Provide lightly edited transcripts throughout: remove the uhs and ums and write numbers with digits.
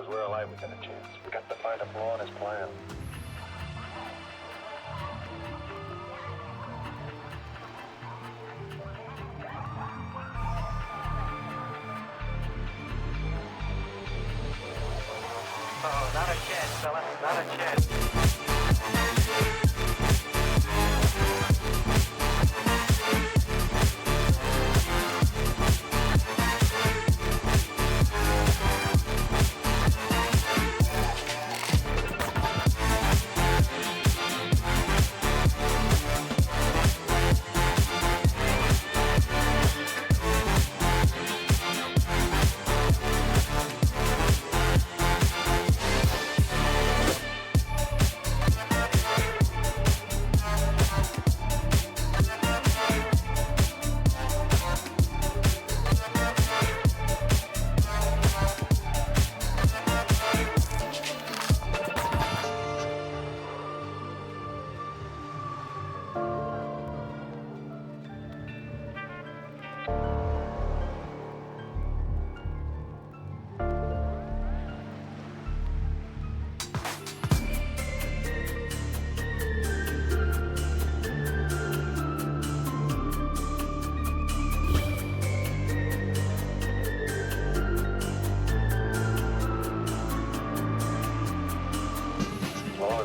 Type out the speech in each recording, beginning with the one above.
as we're alive, we got a chance. We got to find a flaw in his plan. Oh, not a chance, fella. Not a chance.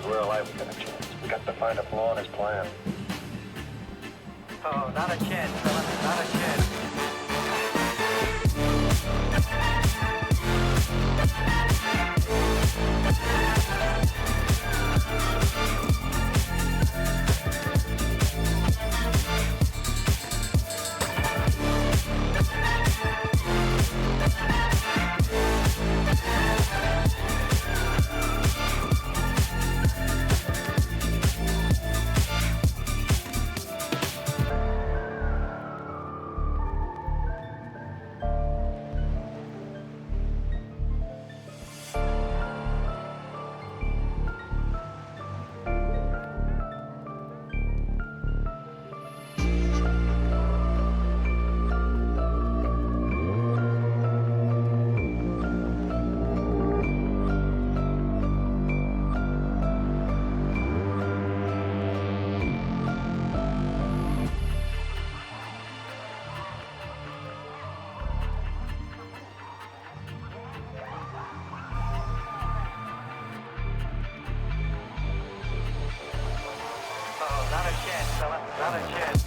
We're alive, we got a chance. We got to find a flaw in his plan. Oh, not a chance, fella. Not a chance. Not a chance, fella. Not a chance.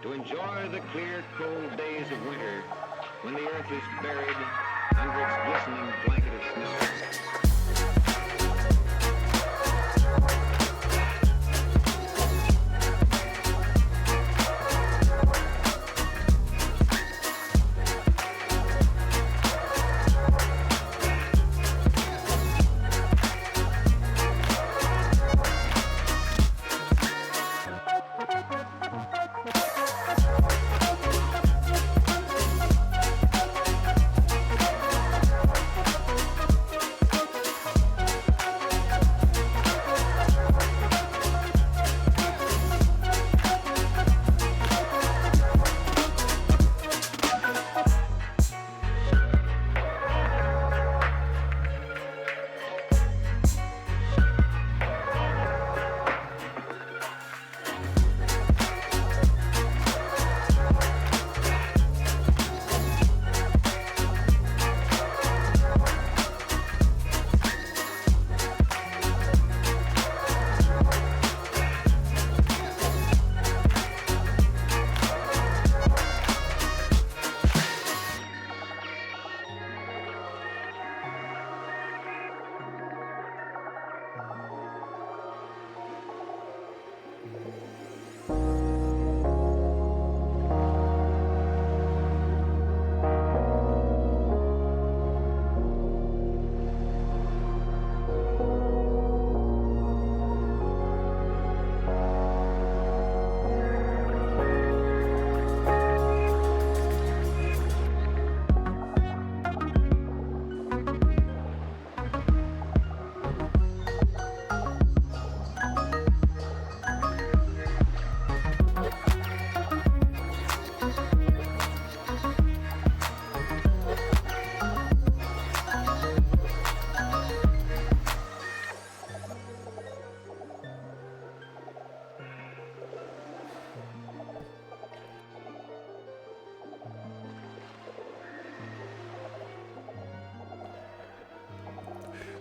to enjoy the clear, cold days of winter when the earth is buried under its glistening blanket of snow.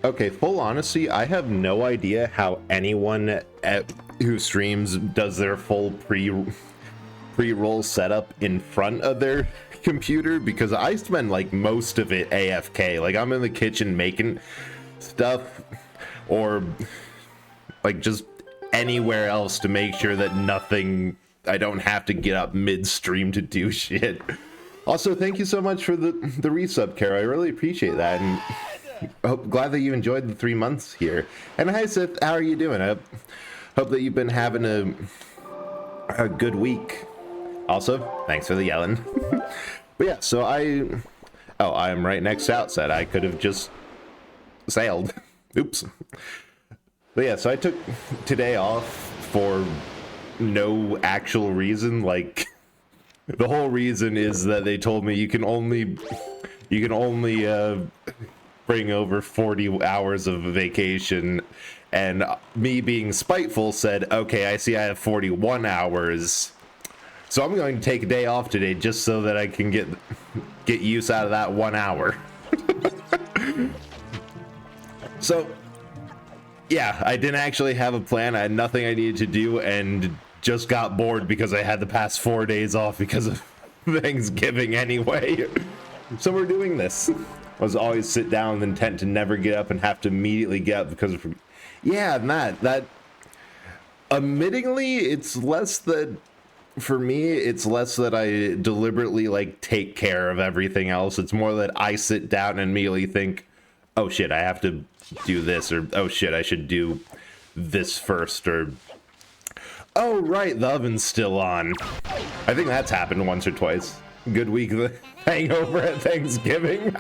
Okay, full honesty, I have no idea how anyone who streams does their full pre-roll setup in front of their computer, because I spend like most of it AFK. Like I'm in the kitchen making stuff, or like just anywhere else to make sure that I don't have to get up mid-stream to do shit. Also, thank you so much for the resub, Kara. I really appreciate that, and glad that you enjoyed the 3 months here. And hi, Sith, how are you doing? I hope that you've been having a good week. Also, thanks for the yelling. But yeah, so I am right next to Outset. I could have just sailed. Oops. But yeah, so I took today off for no actual reason. Like, the whole reason is that they told me you can only bring over 40 hours of vacation, and me being spiteful said, okay, I see I have 41 hours, so I'm going to take a day off today just so that I can get use out of that 1 hour. So yeah, I didn't actually have a plan. I had nothing I needed to do and just got bored because I had the past 4 days off because of Thanksgiving anyway. So we're doing this. I was always sit down with intent to never get up and have to immediately get up because of, yeah, that admittingly, it's less that, for me, it's less that I deliberately like take care of everything else. It's more that I sit down and immediately think, oh shit, I have to do this, or oh shit, I should do this first, or oh right, the oven's still on. I think that's happened once or twice. Good week of hangover at Thanksgiving.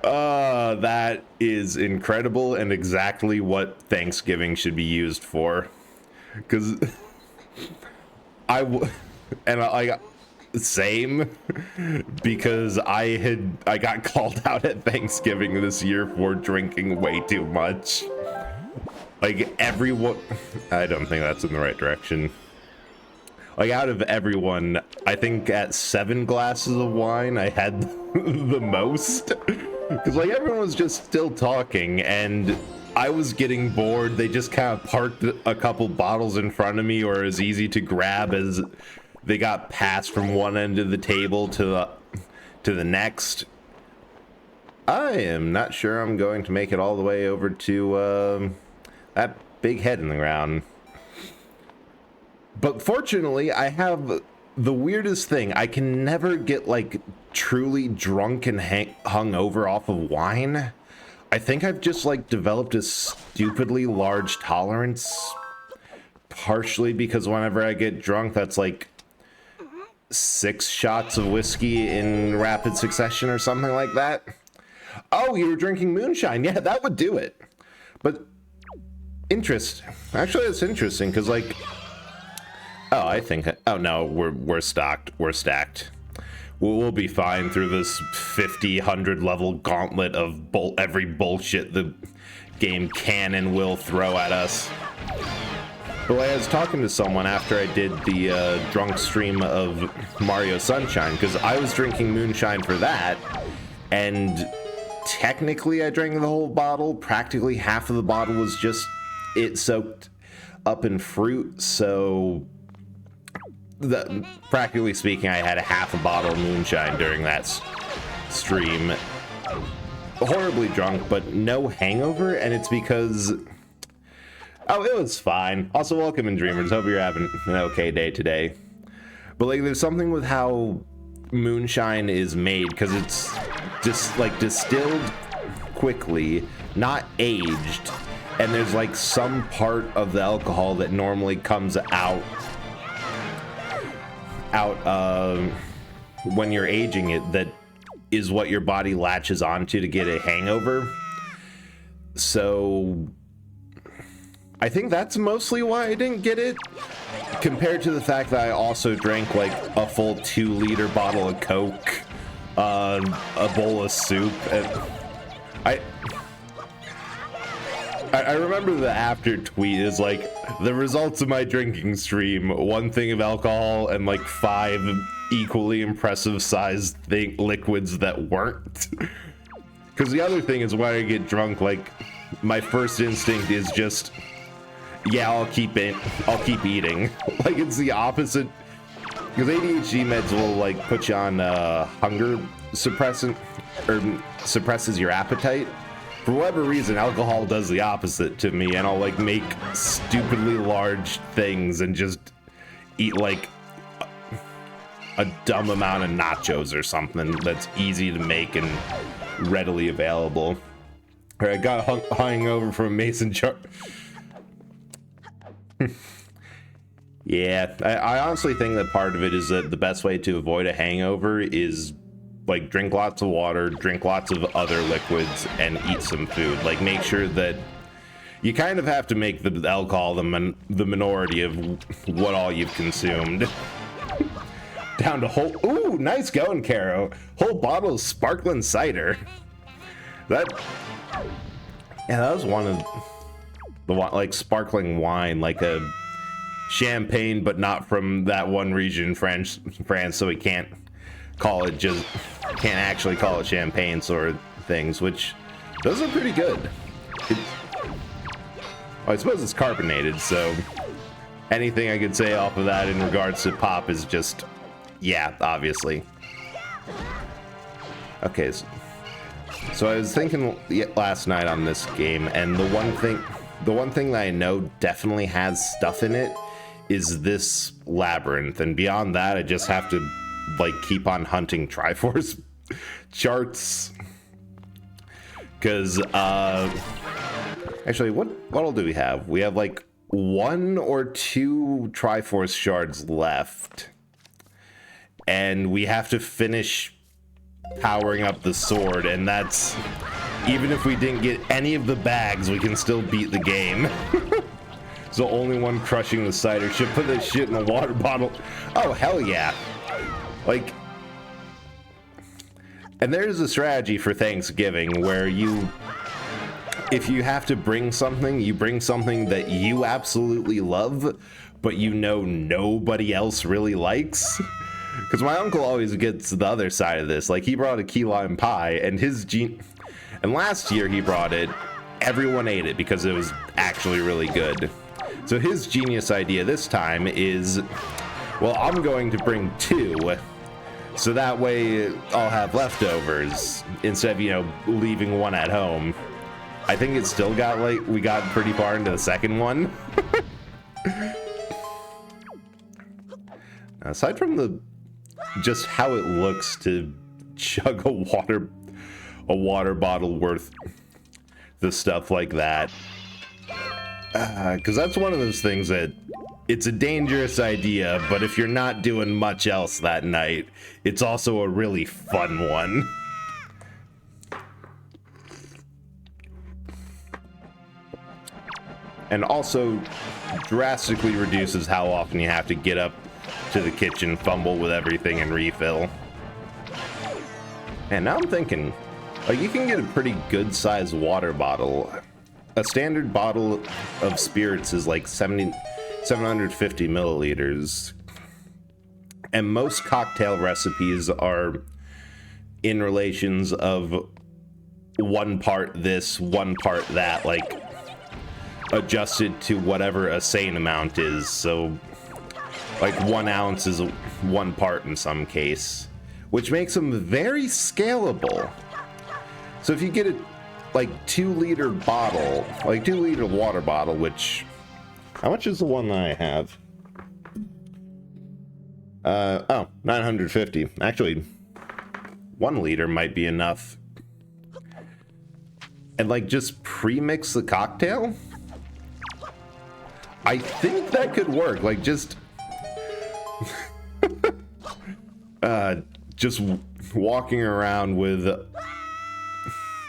That is incredible and exactly what Thanksgiving should be used for. Because I got same, because I got called out at Thanksgiving this year for drinking way too much. Like everyone, I don't think that's in the right direction. Like out of everyone, I think at 7 glasses of wine, I had the most. Because like everyone was just still talking, and I was getting bored, they just kind of parked a couple bottles in front of me, or as easy to grab as they got passed from one end of the table to the next. I am not sure I'm going to make it all the way over to that big head in the ground. But fortunately, I have the weirdest thing. I can never get, like, truly drunk and hung over off of wine. I think I've just, like, developed a stupidly large tolerance. Partially because whenever I get drunk, that's, like, 6 shots of whiskey in rapid succession or something like that. Oh, you were drinking moonshine. Yeah, that would do it. But, actually, that's interesting, because, like... Oh, I think... Oh, no, we're stocked. We're stacked. We'll be fine through this 50, 100 level gauntlet of every bullshit the game can and will throw at us. But I was talking to someone after I did the drunk stream of Mario Sunshine, because I was drinking moonshine for that, and technically I drank the whole bottle. Practically half of the bottle was just it soaked up in fruit, so... practically speaking, I had a half a bottle of moonshine during that stream. Horribly drunk, but no hangover, and it's because... Oh, it was fine. Also, welcome in, Dreamers. Hope you're having an okay day today. But, like, there's something with how moonshine is made, because it's just, like, distilled quickly, not aged, and there's, like, some part of the alcohol that normally comes out when you're aging it, that is what your body latches onto to get a hangover. So I think that's mostly why I didn't get it, compared to the fact that I also drank like a full 2-liter bottle of Coke, a bowl of soup, and I remember the after tweet is like, the results of my drinking stream, 1 thing of alcohol and like 5 equally impressive sized liquids that weren't. Because the other thing is, when I get drunk, like, my first instinct is just, yeah, I'll keep eating. Like, it's the opposite. Because ADHD meds will like put you on hunger suppressant, or suppresses your appetite. For whatever reason, alcohol does the opposite to me, and I'll like make stupidly large things and just eat like a dumb amount of nachos or something that's easy to make and readily available. I got hung over from Mason jar. Yeah, I honestly think that part of it is that the best way to avoid a hangover is like drink lots of water, drink lots of other liquids, and eat some food. Like, make sure that you kind of have to make the alcohol the minority of what all you've consumed. Down to whole... Ooh, nice going, Caro. Whole bottle of sparkling cider. Yeah, that was one of the like sparkling wine, like a champagne, but not from that one region in France, so we can't actually call it champagne sort of things, which those are pretty good. I suppose it's carbonated, so anything I could say off of that in regards to pop is just, yeah, obviously. Okay, so I was thinking last night on this game, and the one thing that I know definitely has stuff in it is this labyrinth, and beyond that, I just have to like keep on hunting Triforce charts, because actually, what all do we have? We have like 1 or 2 Triforce shards left, and we have to finish powering up the sword, and that's, even if we didn't get any of the bags, we can still beat the game. So only one crushing the cider should put that shit in a water bottle. Oh, hell yeah. Like, and there's a strategy for Thanksgiving where if you have to bring something, you bring something that you absolutely love, but you know nobody else really likes. Because my uncle always gets the other side of this. Like, he brought a key lime pie, and and last year he brought it, everyone ate it because it was actually really good. So his genius idea this time is, well, I'm going to bring 2, so that way I'll have leftovers instead of, you know, leaving 1 at home. I think it still got, like, we got pretty far into the second one. Aside from just how it looks to chug a water bottle worth the stuff like that, because that's one of those things that it's a dangerous idea, but if you're not doing much else that night, it's also a really fun one. And also drastically reduces how often you have to get up to the kitchen, fumble with everything, and refill. And now I'm thinking, like, you can get a pretty good sized water bottle. A standard bottle of spirits is like 750 milliliters. And most cocktail recipes are in relations of 1 part this, 1 part that, like adjusted to whatever a sane amount is. So like 1 ounce is 1 part in some case, which makes them very scalable. So if you get a like 2-liter bottle, like 2-liter water bottle, which, how much is the one that I have? Oh, 950. Actually, 1 liter might be enough. And like just pre-mix the cocktail? I think that could work. Like just walking around with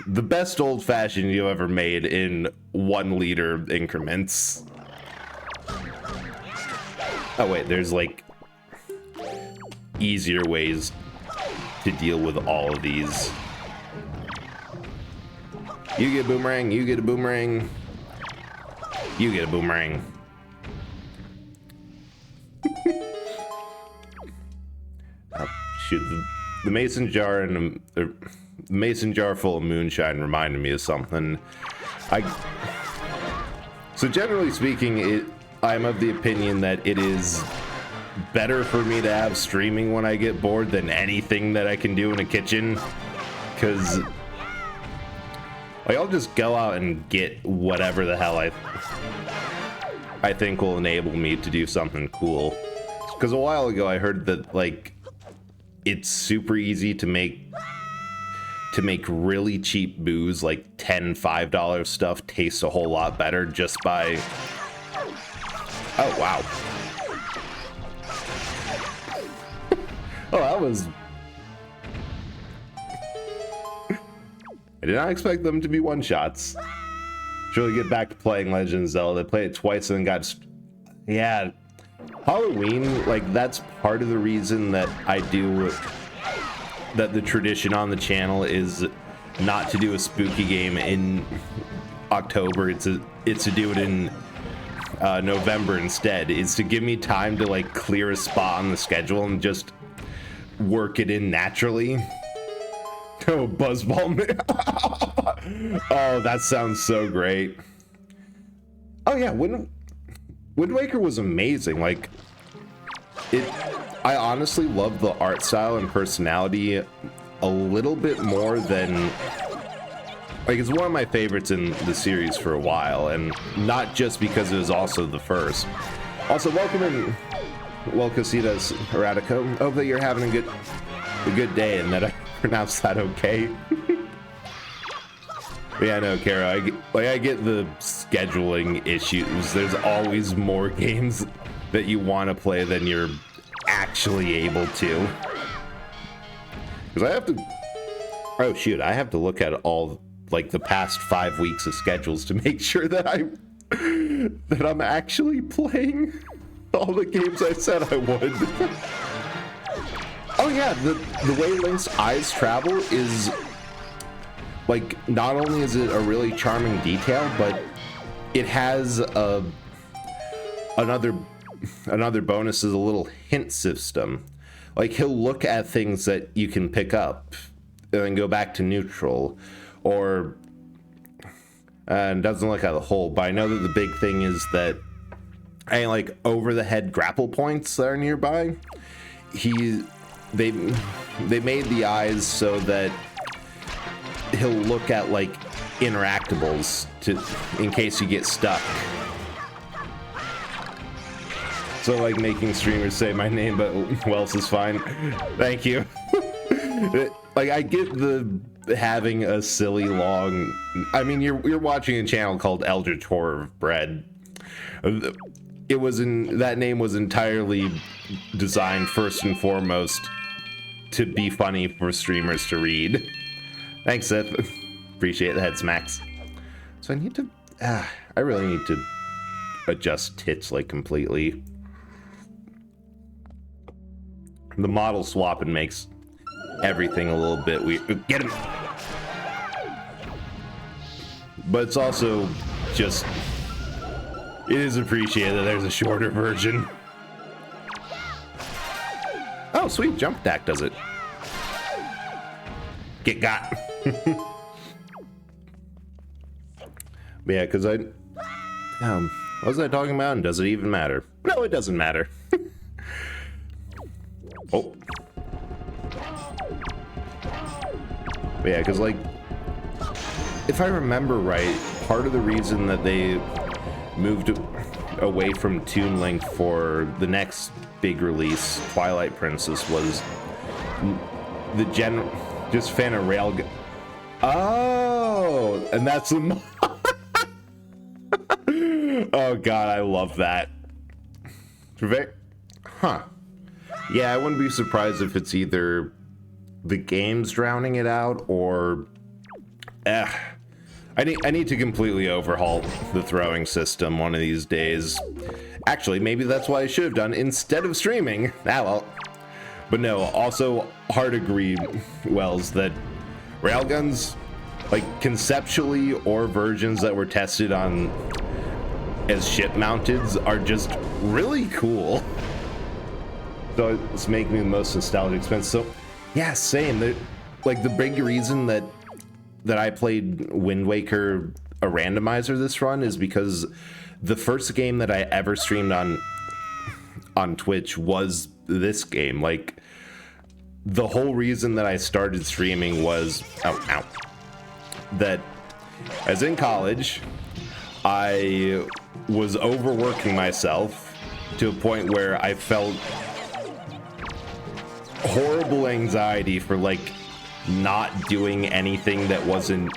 the best old-fashioned you ever made in 1 liter increments. Oh wait, there's like easier ways to deal with all of these. You get a boomerang, you get a boomerang, you get a boomerang. Oh, shoot, the mason jar and the mason jar full of moonshine reminded me of something. So generally speaking, I'm of the opinion that it is better for me to have streaming when I get bored than anything that I can do in a kitchen, because like I'll just go out and get whatever the hell I think will enable me to do something cool. Because a while ago I heard that like it's super easy to make really cheap booze, like $10, $5 stuff, taste a whole lot better just by... Oh, wow. Oh, that was... I did not expect them to be one-shots. Should really get back to playing Legend of Zelda. Played it twice and then got... Yeah. Halloween, like, that's part of the reason that I do... that the tradition on the channel is not to do a spooky game in October. It's to do it in November instead. It's to give me time to like clear a spot on the schedule and just work it in naturally. Oh, Buzzball. Oh, that sounds so great. Oh yeah, Wind Waker was amazing. Like I honestly love the art style and personality a little bit more than... Like, it's one of my favorites in the series for a while, and not just because it was also the first. Also, welcome in, well, Casitas Erratico. Hope that you're having a good day, and that I pronounced that okay. Yeah, I know, Kara. I get the scheduling issues. There's always more games that you want to play than you're actually able to. Because I have to... Oh, shoot. I have to look at all, like, the past 5 weeks of schedules to make sure that I'm actually playing all the games I said I would. Oh, yeah. The way Link's eyes travel is... Like, not only is it a really charming detail, but it has another bonus is a little hint system. Like, he'll look at things that you can pick up and then go back to neutral, or and doesn't look at the whole, but I know that the big thing is that any like over the head grapple points that are nearby, they made the eyes so that he'll look at like interactables in case you get stuck. So like making streamers say my name, but Wells is fine. Thank you. Like I get the having a silly long. I mean, you're watching a channel called Eldritch Horror of Bread. That name was entirely designed first and foremost to be funny for streamers to read. Thanks, Seth. Appreciate the head smacks. So I need to. I really need to adjust tits like completely. The model swapping makes everything a little bit weird. Get him! But it's also just... It is appreciated that there's a shorter version. Oh, sweet. Jump attack does it. Get got. But yeah, because what was I talking about? And does it even matter? No, it doesn't matter. Oh. But yeah, because like, if I remember right, part of the reason that they moved away from Toon Link for the next big release, Twilight Princess, was the just fan of Railgun. Oh, and that's the. Oh god, I love that. Huh. Yeah, I wouldn't be surprised if it's either the game's drowning it out or... I need to completely overhaul the throwing system one of these days. Actually, maybe that's what I should have done instead of streaming. Ah, well. But no, also hard agree, Wells, that railguns, like conceptually or versions that were tested on as ship mounteds, are just really cool. So it's making me the most nostalgic spin. So yeah, same. Like the big reason that I played Wind Waker a randomizer this run is because the first game that I ever streamed on Twitch was this game. Like the whole reason that I started streaming was that as in college, I was overworking myself to a point where I felt horrible anxiety for like not doing anything that wasn't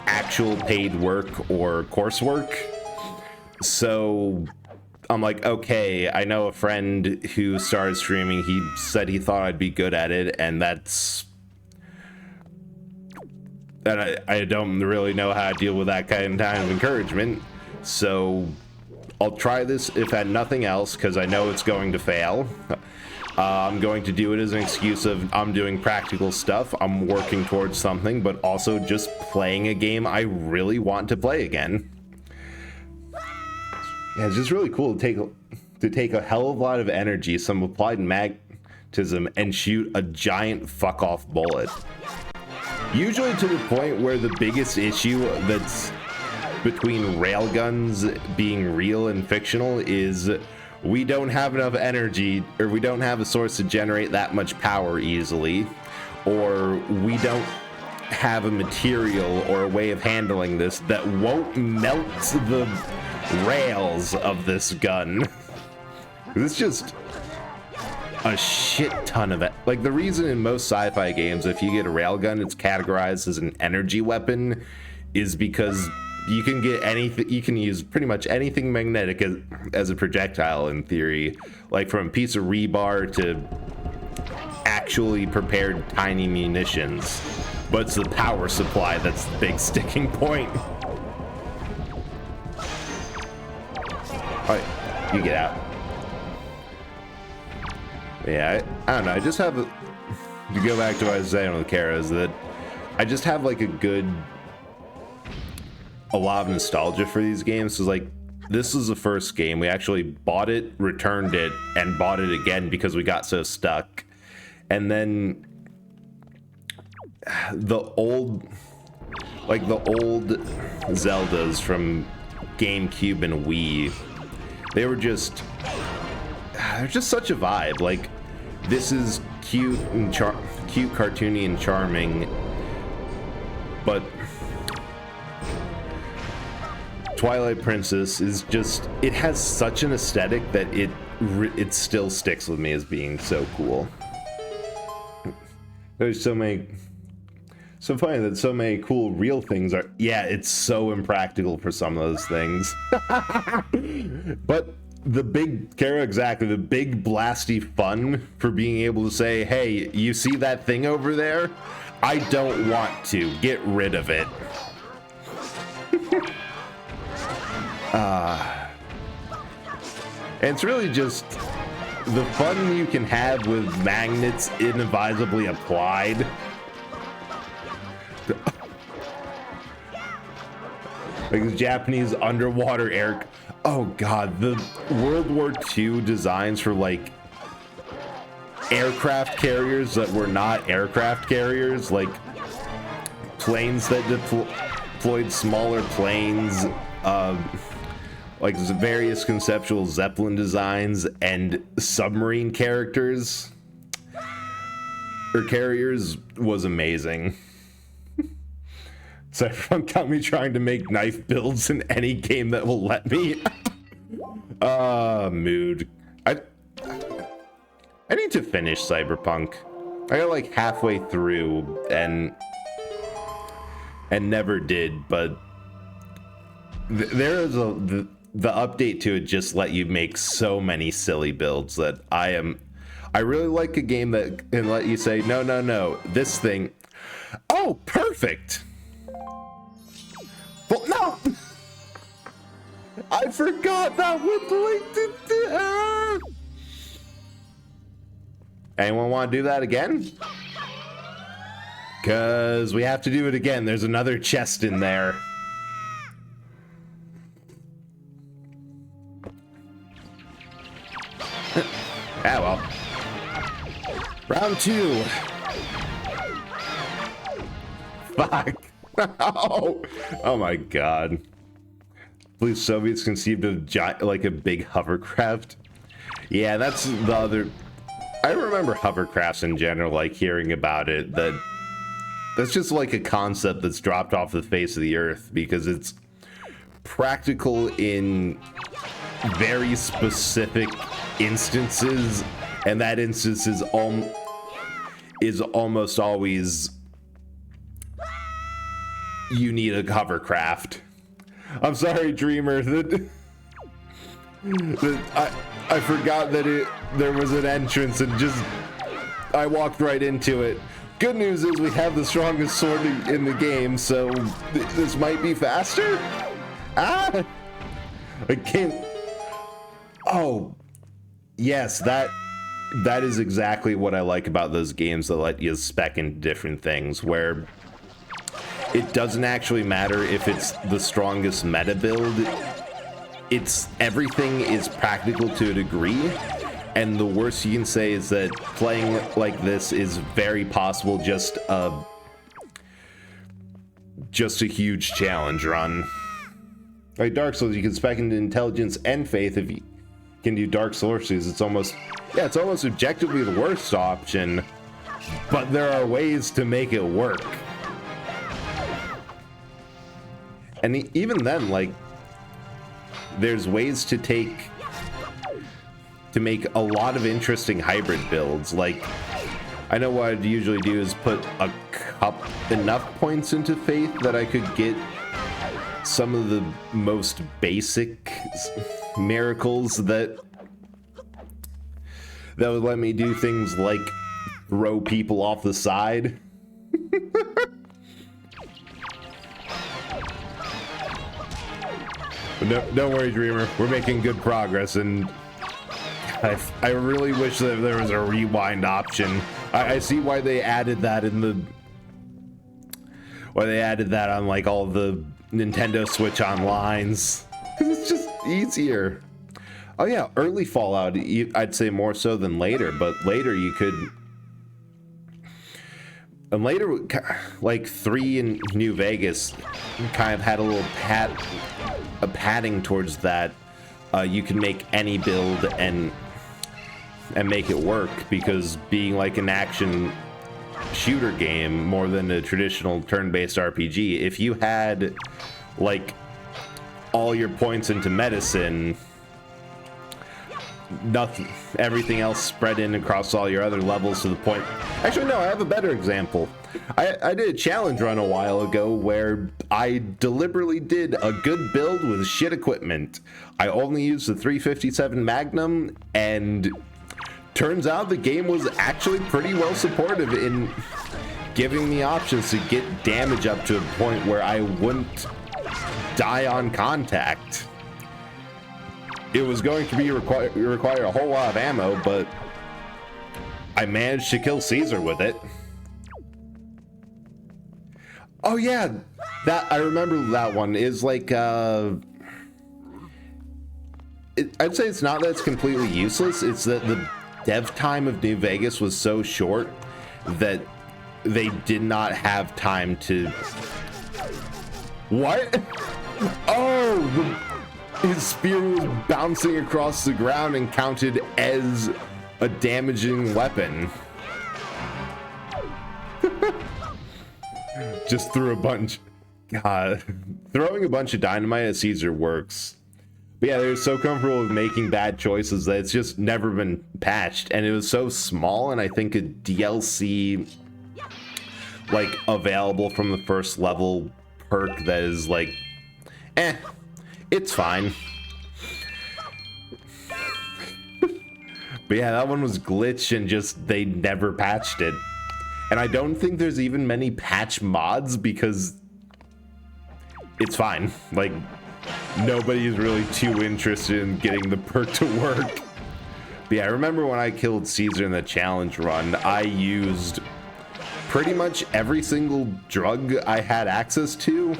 actual paid work or coursework. So I'm like, okay, I know a friend who started streaming. He said he thought I'd be good at it, and I don't really know how to deal with that kind of encouragement. So I'll try this if at nothing else, because I know it's going to fail. I'm going to do it as an excuse of I'm doing practical stuff, I'm working towards something, but also just playing a game I really want to play again. Yeah, it's just really cool to take a hell of a lot of energy, some applied magnetism, and shoot a giant fuck-off bullet. Usually to the point where the biggest issue that's between railguns being real and fictional is we don't have enough energy, or we don't have a source to generate that much power easily, or we don't have a material or a way of handling this that won't melt the rails of this gun. It's just a shit ton of it. Like the reason in most sci-fi games, if you get a railgun, it's categorized as an energy weapon, is because you can get anything, you can use pretty much anything magnetic as a projectile in theory, like from a piece of rebar to actually prepared tiny munitions. But it's the power supply that's the big sticking point. Alright, you get out. Yeah, I don't know, I just have to go back to what I was saying with Kara, is that I just have like a lot of nostalgia for these games. So like, this is the first game we actually bought it, returned it, and bought it again because we got so stuck. And then the like the old Zeldas from GameCube and Wii, they're just such a vibe. Like, this is cute and cute, cartoony and charming, but Twilight Princess is just, it has such an aesthetic that it still sticks with me as being so cool. There's so funny that so many cool real things are, yeah, it's so impractical for some of those things. But the big blasty fun for being able to say, hey, you see that thing over there? I don't want to. Get rid of it. And it's really just the fun you can have with magnets inadvisably applied. Like the Japanese underwater air. Oh god, the World War II designs for like aircraft carriers that were not aircraft carriers, like planes that deployed smaller planes, like various conceptual Zeppelin designs and submarine characters or carriers was amazing. Cyberpunk got me trying to make knife builds in any game that will let me. Mood. I need to finish Cyberpunk. I got like halfway through and never did, but there is the update to it just let you make so many silly builds that I really like a game that can let you say, no, this thing. Oh, perfect. Well, no! I forgot that would link to... Anyone want to do that again? Because we have to do it again. There's another chest in there. Ah, well. Round 2. Fuck. Oh my god. Please, Soviets conceived of like a big hovercraft. Yeah, that's the other. I remember hovercrafts in general, like hearing about it. That's just like a concept that's dropped off the face of the earth because it's practical in very specific instances, and that instance is almost always you need a hovercraft. I'm sorry, Dreamer. I forgot that there was an entrance and just I walked right into it. Good news is we have the strongest sword in the game, so this might be faster. Ah, I can't. Oh, yes, that is exactly what I like about those games that let you spec into different things, where it doesn't actually matter if it's the strongest meta build. Everything is practical to a degree, and the worst you can say is that playing like this is very possible just a huge challenge run. Like Dark Souls, you can spec into intelligence and faith. If you can do Dark Sorceries, it's almost objectively the worst option, but there are ways to make it work. And even then, like, there's ways to make a lot of interesting hybrid builds. Like, I know what I'd usually do is put enough points into faith that I could get some of the most basic miracles that would let me do things like throw people off the side. No, don't worry, Dreamer. We're making good progress, and I really wish that there was a rewind option. I see why they added that on like all the Nintendo Switch Onlines. It's just easier. Oh yeah, early Fallout, I'd say more so than later, but later you could. And later, like 3 in New Vegas kind of had a little padding towards that. You can make any build and make it work, because being like an action shooter game more than a traditional turn-based RPG, if you had like all your points into medicine, nothing, everything else spread in across all your other levels to the point. Actually, no, I have a better example. I did a challenge run a while ago where I deliberately did a good build with shit equipment. I only used the 357 Magnum, and turns out the game was actually pretty well supportive in giving me options to get damage up to a point where I wouldn't die on contact. It was going to be require a whole lot of ammo, but I managed to kill Caesar with it. Oh yeah, that I remember that one is like I'd say it's not that it's completely useless, it's that the dev time of New Vegas was so short that they did not have time to... What? Oh, his spear was bouncing across the ground and counted as a damaging weapon. Just threw a bunch... God. Throwing a bunch of dynamite at Caesar works. But yeah, they're so comfortable with making bad choices that it's just never been patched. And it was so small, and I think a DLC like available from the first level perk that is like, it's fine. But yeah, that one was glitched and just they never patched it. And I don't think there's even many patch mods because it's fine. Like, nobody's really too interested in getting the perk to work. But yeah, I remember when I killed Caesar in the challenge run, I used pretty much every single drug I had access to.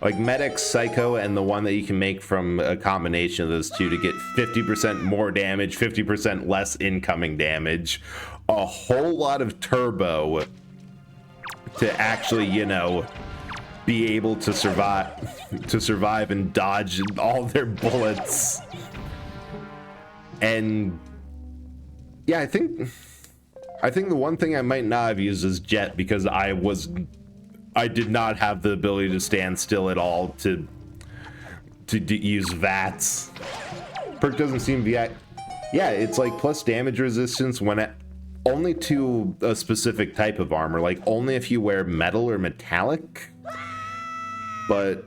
Like Medic, Psycho, and the one that you can make from a combination of those two to get 50% more damage, 50% less incoming damage, a whole lot of turbo to actually, you know, be able to survive and dodge all their bullets. And yeah, I think the one thing I might not have used is Jet, because I did not have the ability to stand still at all to use VATS. Perk doesn't seem to be yeah, it's like plus damage resistance when only to a specific type of armor, like only if you wear metal or metallic. But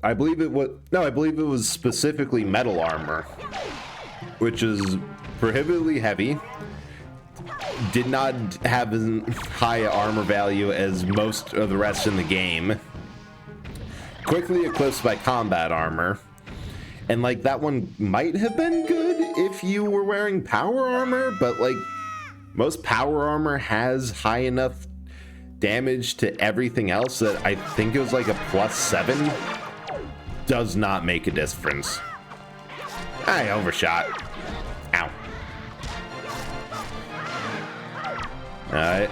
I believe it was specifically metal armor, which is prohibitively heavy, did not have as high armor value as most of the rest in the game, quickly eclipsed by combat armor, and like that one might have been good if you were wearing power armor, but like most power armor has high enough damage to everything else that I think it was like a +7. Does not make a difference. I overshot. Ow. I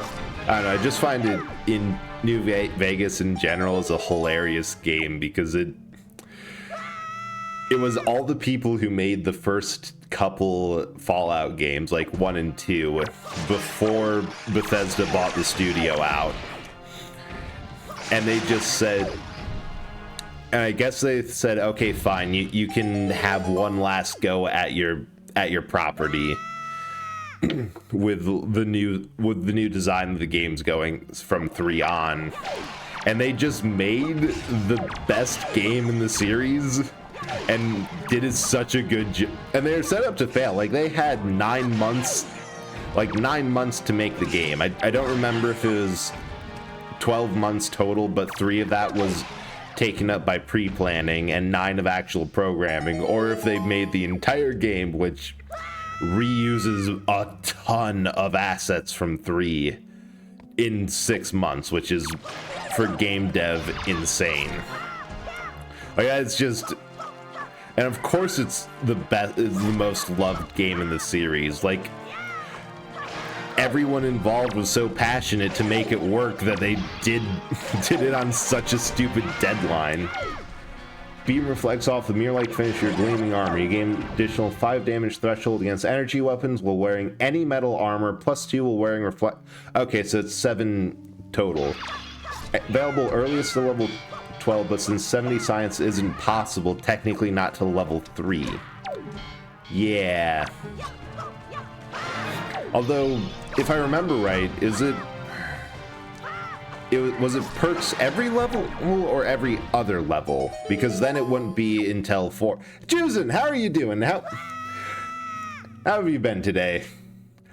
don't know, I just find it in New Vegas in general is a hilarious game because it was all the people who made the first couple Fallout games, like 1 and 2, before Bethesda bought the studio out. And they just said, and I guess they said, okay, fine, you can have one last go at your property with the new design of the games going from 3 on. And they just made the best game in the series and did it such a good job. And they were set up to fail. Like, they had 9 months to make the game. I don't remember if it was 12 months total, but 3 of that was taken up by pre-planning and 9 of actual programming, or if they made the entire game, which reuses a ton of assets from 3 in 6 months, which is for game dev insane. Like, it's just, and of course it's the best, it's the most loved game in the series. Like, everyone involved was so passionate to make it work that they did it on such a stupid deadline. Beam reflects off the mirror-like finish of your gleaming armor. You gain additional 5 damage threshold against energy weapons while wearing any metal armor, +2 while wearing reflect. Okay, so it's 7 total. Available earliest to level 12, but since 70 science isn't possible, technically not to level 3. Yeah. Although, if I remember right, was it perks every level or every other level? Because then it wouldn't be until 4. Juzen, how are you doing? How have you been today?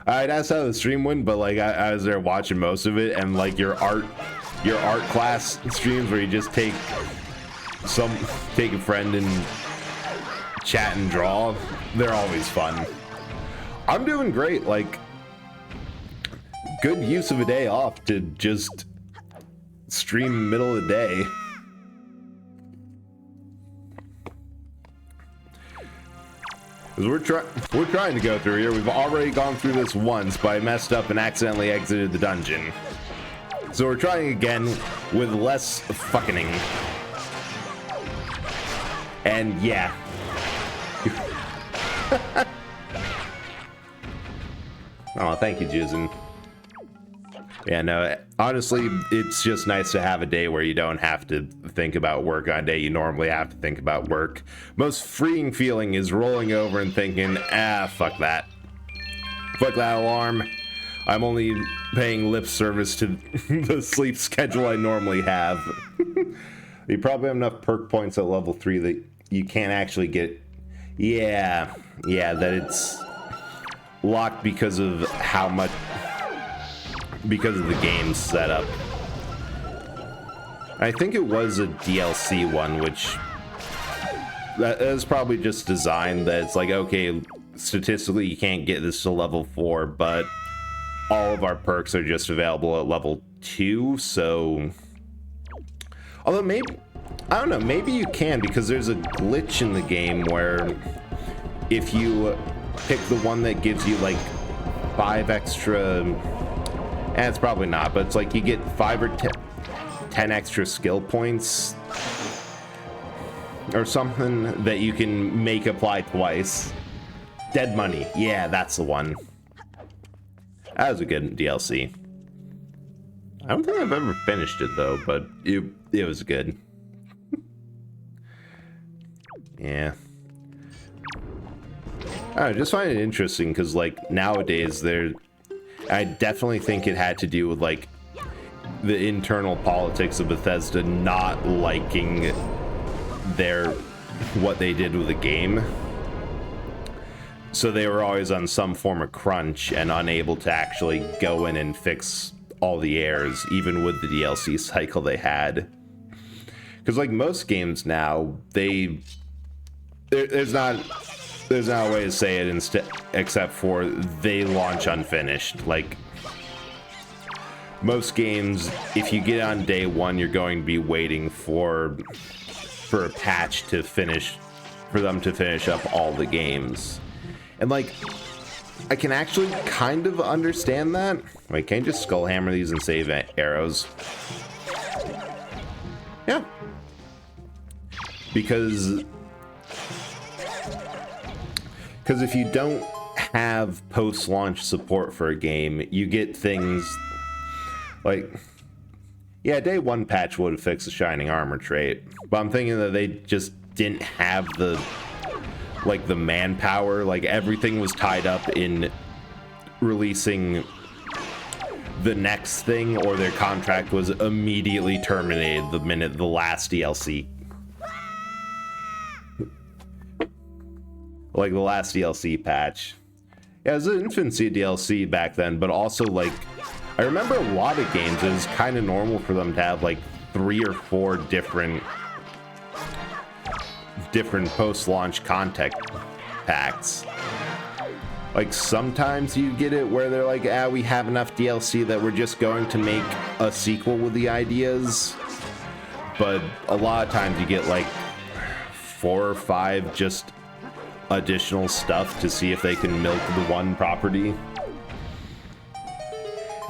That's how the stream went, but like I was there watching most of it, and like your art class streams where you just take a friend and chat and draw, they're always fun. I'm doing great. Like, good use of a day off to just stream middle of the day. Because we're trying to go through here. We've already gone through this once, but I messed up and accidentally exited the dungeon. So we're trying again with less fucking. And yeah. Oh, thank you, Juzen. Yeah, no, honestly, it's just nice to have a day where you don't have to think about work on a day you normally have to think about work. Most freeing feeling is rolling over and thinking, fuck that. Fuck that alarm. I'm only paying lip service to the sleep schedule I normally have. You probably have enough perk points at level 3 that you can't actually get. Yeah, that it's locked because of how much. Because of the game's setup. I think it was a DLC one, which that is probably just designed that it's like, okay, statistically you can't get this to level 4, but all of our perks are just available at level 2, so... Although maybe, I don't know, maybe you can, because there's a glitch in the game where if you pick the one that gives you like 5 extra... it's probably not, but it's like you get 5 or 10 extra skill points or something that you can make apply twice. Dead Money. Yeah, that's the one. That was a good DLC. I don't think I've ever finished it though, but it was good. Yeah. I just find it interesting because like nowadays I definitely think it had to do with like the internal politics of Bethesda not liking what they did with the game. So they were always on some form of crunch and unable to actually go in and fix all the errors, even with the DLC cycle they had. Because like most games now, there's not a way to say it except for they launch unfinished. Like most games, if you get on day 1, you're going to be waiting for a patch to finish, for them to finish up all the games. And like, I can actually kind of understand that. Wait, can you just skull hammer these and save arrows? Yeah. Because if you don't have post-launch support for a game, you get things like, yeah, day 1 patch would have fixed the shining armor trait, but I'm thinking that they just didn't have the manpower. Like everything was tied up in releasing the next thing, or their contract was immediately terminated the minute the last DLC. Like the last DLC patch. Yeah, it was an infancy DLC back then, but also like, I remember a lot of games, it was kind of normal for them to have like 3 or 4 different post-launch content packs. Like sometimes you get it where they're like, we have enough DLC that we're just going to make a sequel with the ideas. But a lot of times you get like 4 or 5 just additional stuff to see if they can milk the one property.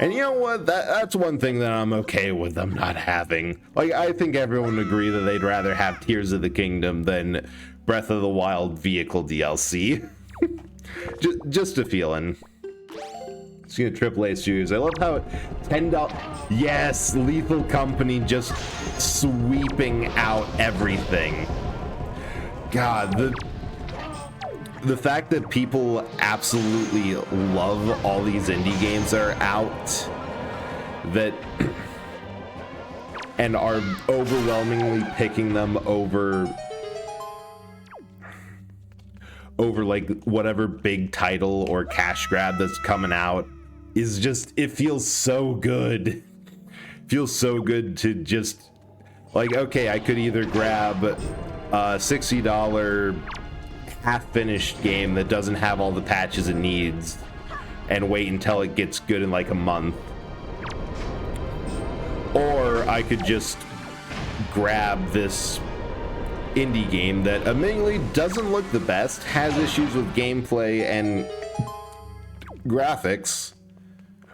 And you know what? That's one thing that I'm okay with them not having. Like, I think everyone would agree that they'd rather have Tears of the Kingdom than Breath of the Wild vehicle DLC. just a feeling. Speaking of AAA studios, I love how $10. Yes, Lethal Company just sweeping out everything. God, the fact that people absolutely love all these indie games that are out that and are overwhelmingly picking them over like whatever big title or cash grab that's coming out is just, it feels so good. It feels so good to just like, okay, I could either grab a $60 half-finished game that doesn't have all the patches it needs and wait until it gets good in like a month, or I could just grab this indie game that admittedly doesn't look the best, has issues with gameplay and graphics,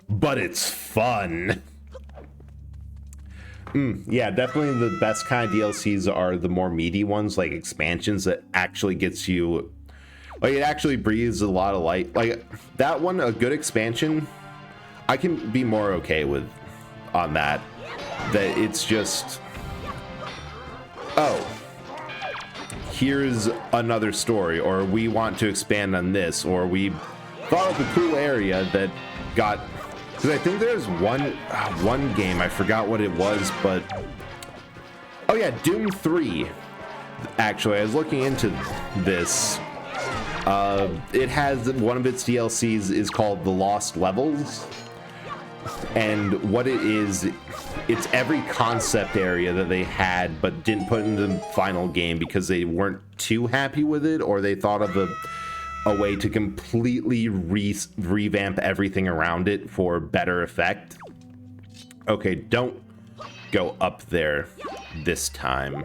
but it's fun. Yeah, definitely the best kind of DLCs are the more meaty ones, like expansions that actually gets you, like, it actually breathes a lot of life. Like that one, a good expansion, I can be more okay with on that. That it's just, oh, here's another story, or we want to expand on this, or we thought of a cool area that got. Because I think there's one game, I forgot what it was, but oh yeah, Doom 3. Actually, I was looking into this. It has one of its DLCs is called The Lost Levels, and what it is, it's every concept area that they had but didn't put in the final game because they weren't too happy with it, or they thought of a way to completely revamp everything around it for better effect. Okay, don't go up there this time.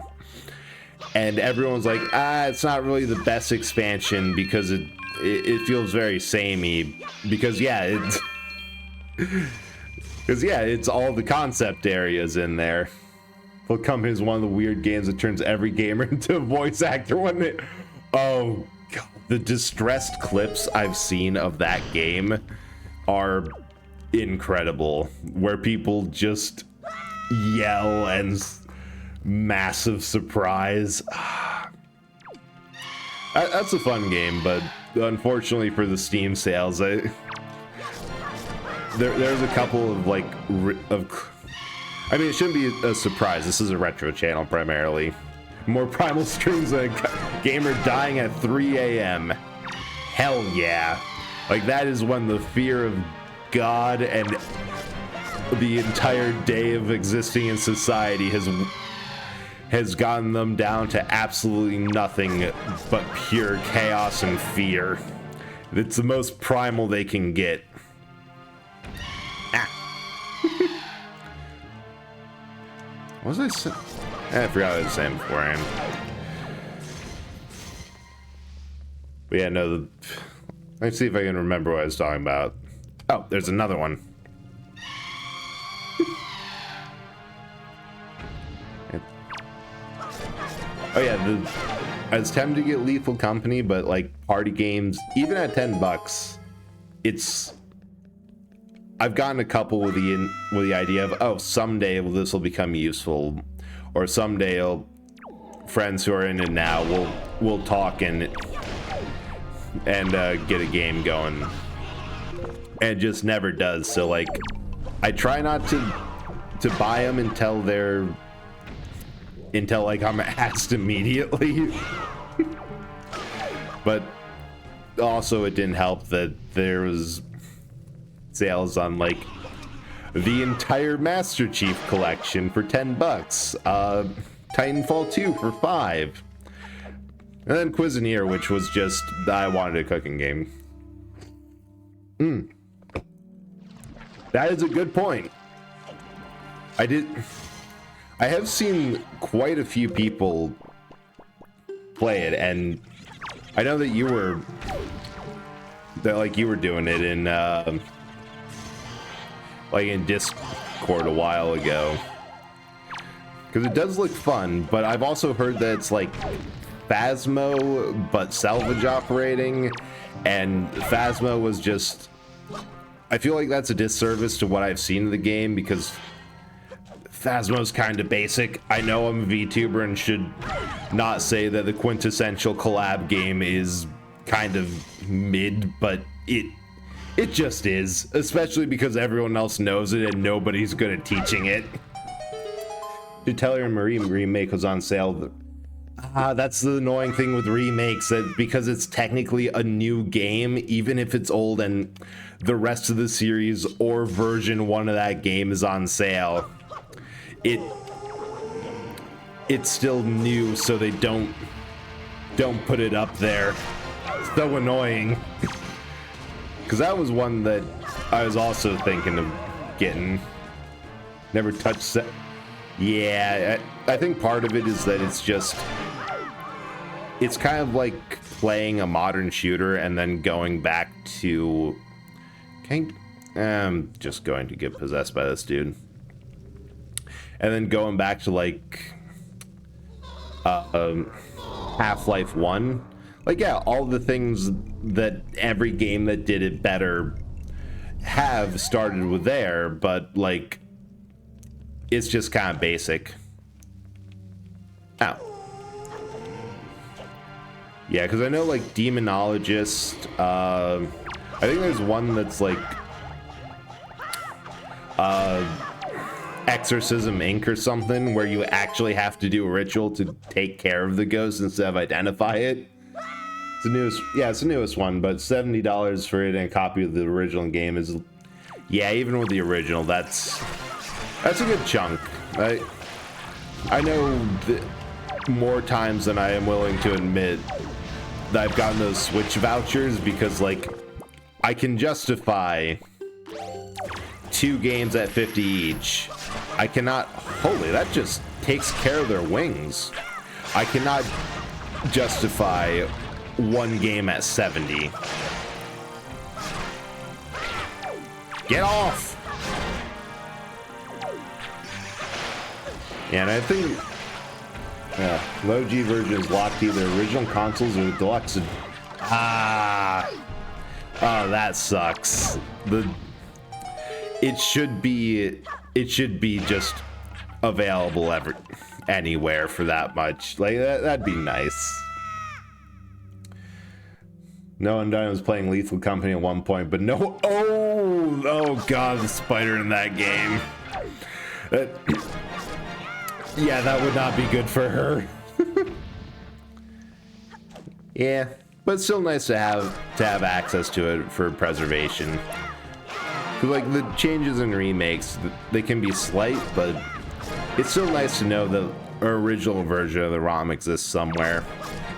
And everyone's like, it's not really the best expansion because it feels very samey. Because yeah, it's all the concept areas in there. Full Company is one of the weird games that turns every gamer into a voice actor when they, oh God, the distressed clips I've seen of that game are incredible, where people just yell and massive surprise. That's a fun game, but unfortunately for the Steam sales, there's a couple of like I mean, it shouldn't be a surprise. This is a retro channel primarily. More primal streams than a gamer dying at 3 a.m. Hell yeah. Like, that is when the fear of God and the entire day of existing in society has gotten them down to absolutely nothing but pure chaos and fear. It's the most primal they can get. What was I saying? I forgot what I was saying beforehand. But yeah, no, let's see if I can remember what I was talking about. Oh, there's another one. Oh yeah, I was tempted to get Lethal Company, but like party games, even at $10, I've gotten a couple with the idea of, oh, someday this will become useful, or someday friends who are in it now will talk and get a game going, and it just never does. So like, I try not to buy them until like I'm asked immediately. But also it didn't help that there was sales on like the entire Master Chief collection for $10, Titanfall 2 for $5, and then Cuisinier, which was just, I wanted a cooking game. That is a good point. I have seen quite a few people play it, and I know that you were doing it like in Discord a while ago, because it does look fun. But I've also heard that it's like Phasmo but salvage operating, and Phasmo was just, I feel like that's a disservice to what I've seen of the game, because Phasmo's kind of basic. I know I'm a VTuber and should not say that the quintessential collab game is kind of mid, but it just is, especially because everyone else knows it and nobody's good at teaching it. Tutelier Marie remake was on sale. That's the annoying thing with remakes, that because it's technically a new game, even if it's old and the rest of the series or version 1 of that game is on sale, it's still new, so they don't put it up there. It's so annoying. Because that was one that I was also thinking of getting. Never touched that. Yeah, I think part of it is that it's kind of like playing a modern shooter and then going back to, I'm just going to get possessed by this dude, and then going back to like Half-Life 1. Like, yeah, all the things that every game that did it better have started with there, but like it's just kind of basic. Ow. Yeah, because I know like Demonologist, I think there's one that's like Exorcism Inc. or something, where you actually have to do a ritual to take care of the ghost instead of identify it. It's the newest, yeah, it's the newest one, but $70 for it and a copy of the original game is, yeah, even with the original, that's a good chunk. I know that more times than I am willing to admit that I've gotten those Switch vouchers, because like I can justify 2 games at 50 each. I cannot, holy, that just takes care of their wings. I cannot justify 1 game at 70. Get off! Yeah, and I think low G version is locked to either original consoles or deluxe. Oh, that sucks. It should be just available anywhere for that much. Like that'd be nice. No Undyne was playing Lethal Company at one point, but no. Oh god, the spider in that game. Yeah, that would not be good for her. Yeah, but it's still nice to have access to it for preservation. Like the changes in remakes, they can be slight, but it's still nice to know the original version of the ROM exists somewhere.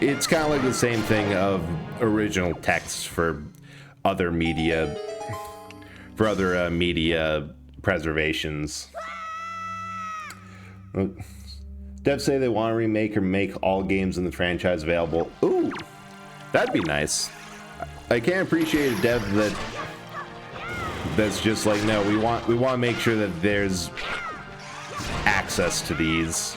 It's kind of like the same thing of original text for other media, media preservations. Devs say they want to remake or make all games in the franchise available. Ooh, that'd be nice. I can't appreciate a dev that's just like, no, we want to make sure that there's access to these.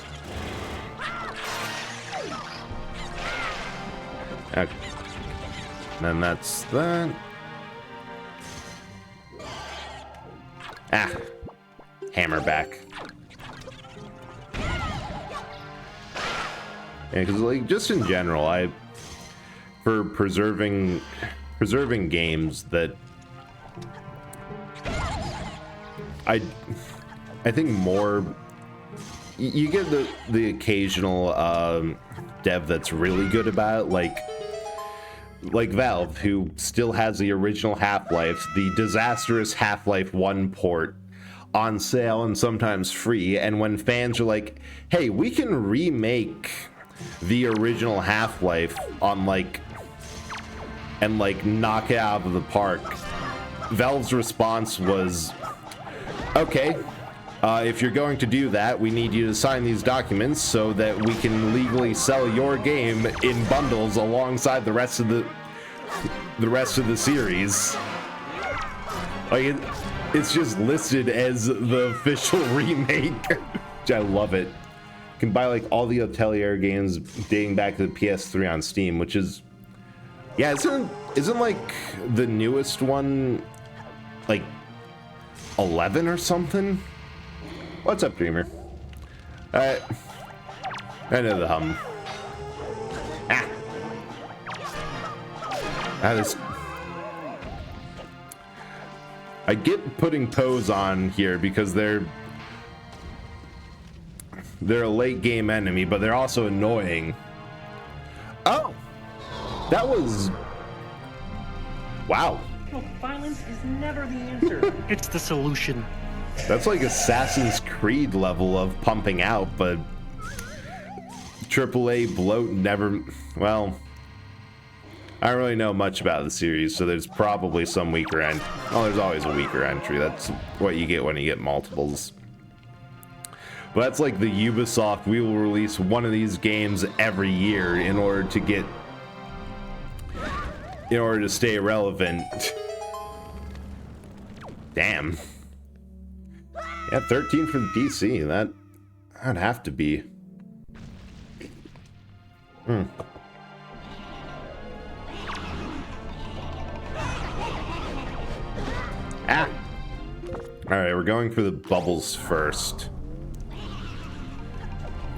Okay. Then that's that. Hammerback. Yeah, because like just in general, for preserving games that I think more, you get the occasional dev that's really good about it, like Valve, who still has the original Half-Life, the disastrous Half-Life 1 port on sale and sometimes free, and when fans are like, hey, we can remake the original Half-Life on and knock it out of the park, Valve's response was, okay, if you're going to do that, we need you to sign these documents so that we can legally sell your game in bundles alongside the rest of the series. Like It's just listed as the official remake, which I love it. You can buy like all the Atelier games dating back to the PS3 on Steam, which is, yeah, isn't like the newest one like 11 or something? What's up, Dreamer? I know the hum. I get putting toes on here because they're a late game enemy, but they're also annoying. Oh, that was, wow. Violence is never the answer. It's the solution. That's like Assassin's Creed level of pumping out, but AAA bloat never, well, I don't really know much about the series, so there's probably some weaker end. Oh, there's always a weaker entry. That's what you get when you get multiples. But that's like the Ubisoft, we will release one of these games every year in order to stay relevant. Damn. Yeah, 13 for the DC. That'd have to be. Ah! Alright, we're going for the bubbles first.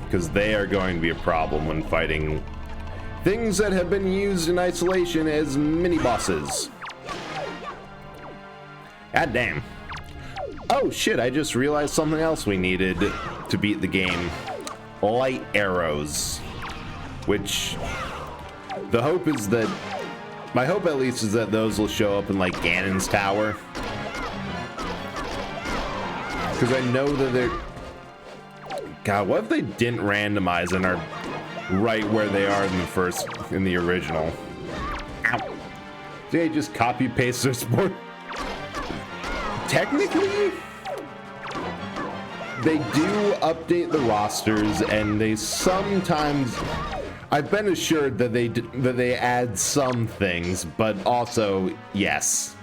Because they are going to be a problem when fighting things that have been used in isolation as mini-bosses. God damn. Oh shit, I just realized something else we needed to beat the game. Light arrows. Which, the hope is that, my hope at least is that those will show up in like Ganon's tower. Because I know that they're, God, what if they didn't randomize and are right where they are in the original? Ow. They just copy paste their sport. Technically, they do update the rosters, and they sometimes, I've been assured that they add some things, but also yes.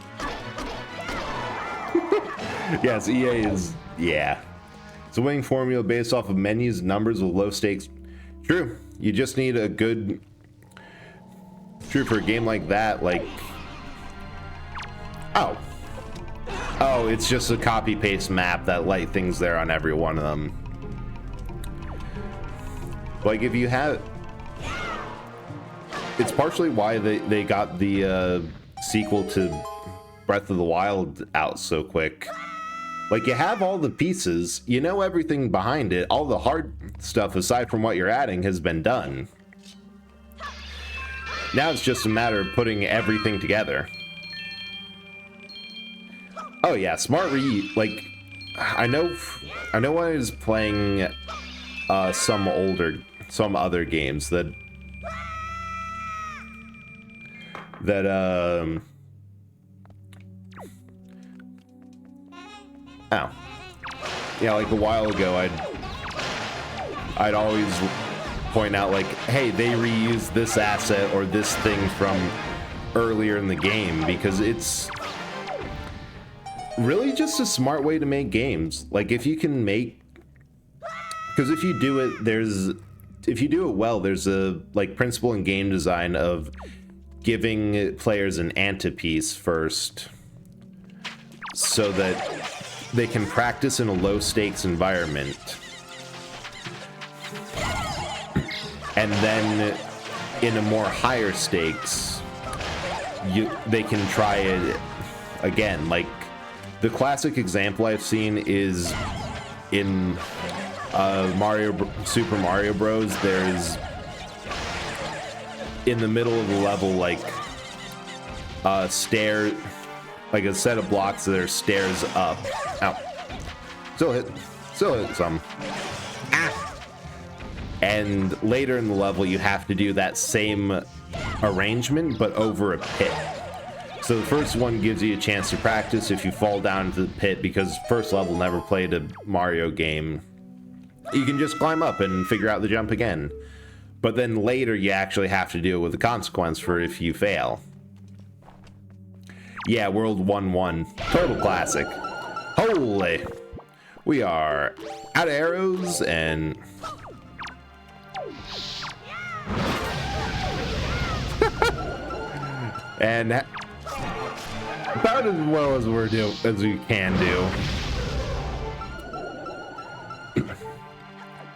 Yes, EA is, yeah. It's a winning formula based off of menus, numbers with low stakes. True. You just need a good, true, for a game like that, like, oh, it's just a copy paste map that light things there on every one of them. Like if you have, it's partially why they got the sequel to Breath of the Wild out so quick. Like, you have all the pieces, you know everything behind it, all the hard stuff aside from what you're adding has been done. Now it's just a matter of putting everything together. Oh yeah, smart like, I know when I was playing some other games that oh. Yeah, like a while ago, I'd always point out, like, hey, they reused this asset or this thing from earlier in the game, because it's really just a smart way to make games. Like, if you can make, because if you do it well, there's a, like, principle in game design of giving players an antipiece first so that they can practice in a low-stakes environment. And then in a more higher stakes, they can try it again. Like, the classic example I've seen is in Super Mario Bros. There's, in the middle of the level, like, like a set of blocks that are stairs up. Ow. Still hit some. Ah! And later in the level, you have to do that same arrangement, but over a pit. So the first one gives you a chance to practice if you fall down into the pit, because first level never played a Mario game. You can just climb up and figure out the jump again. But then later, you actually have to deal with the consequence for if you fail. Yeah, World 1-1. Total classic. Holy! We are out of arrows and... and about as well as as we can do.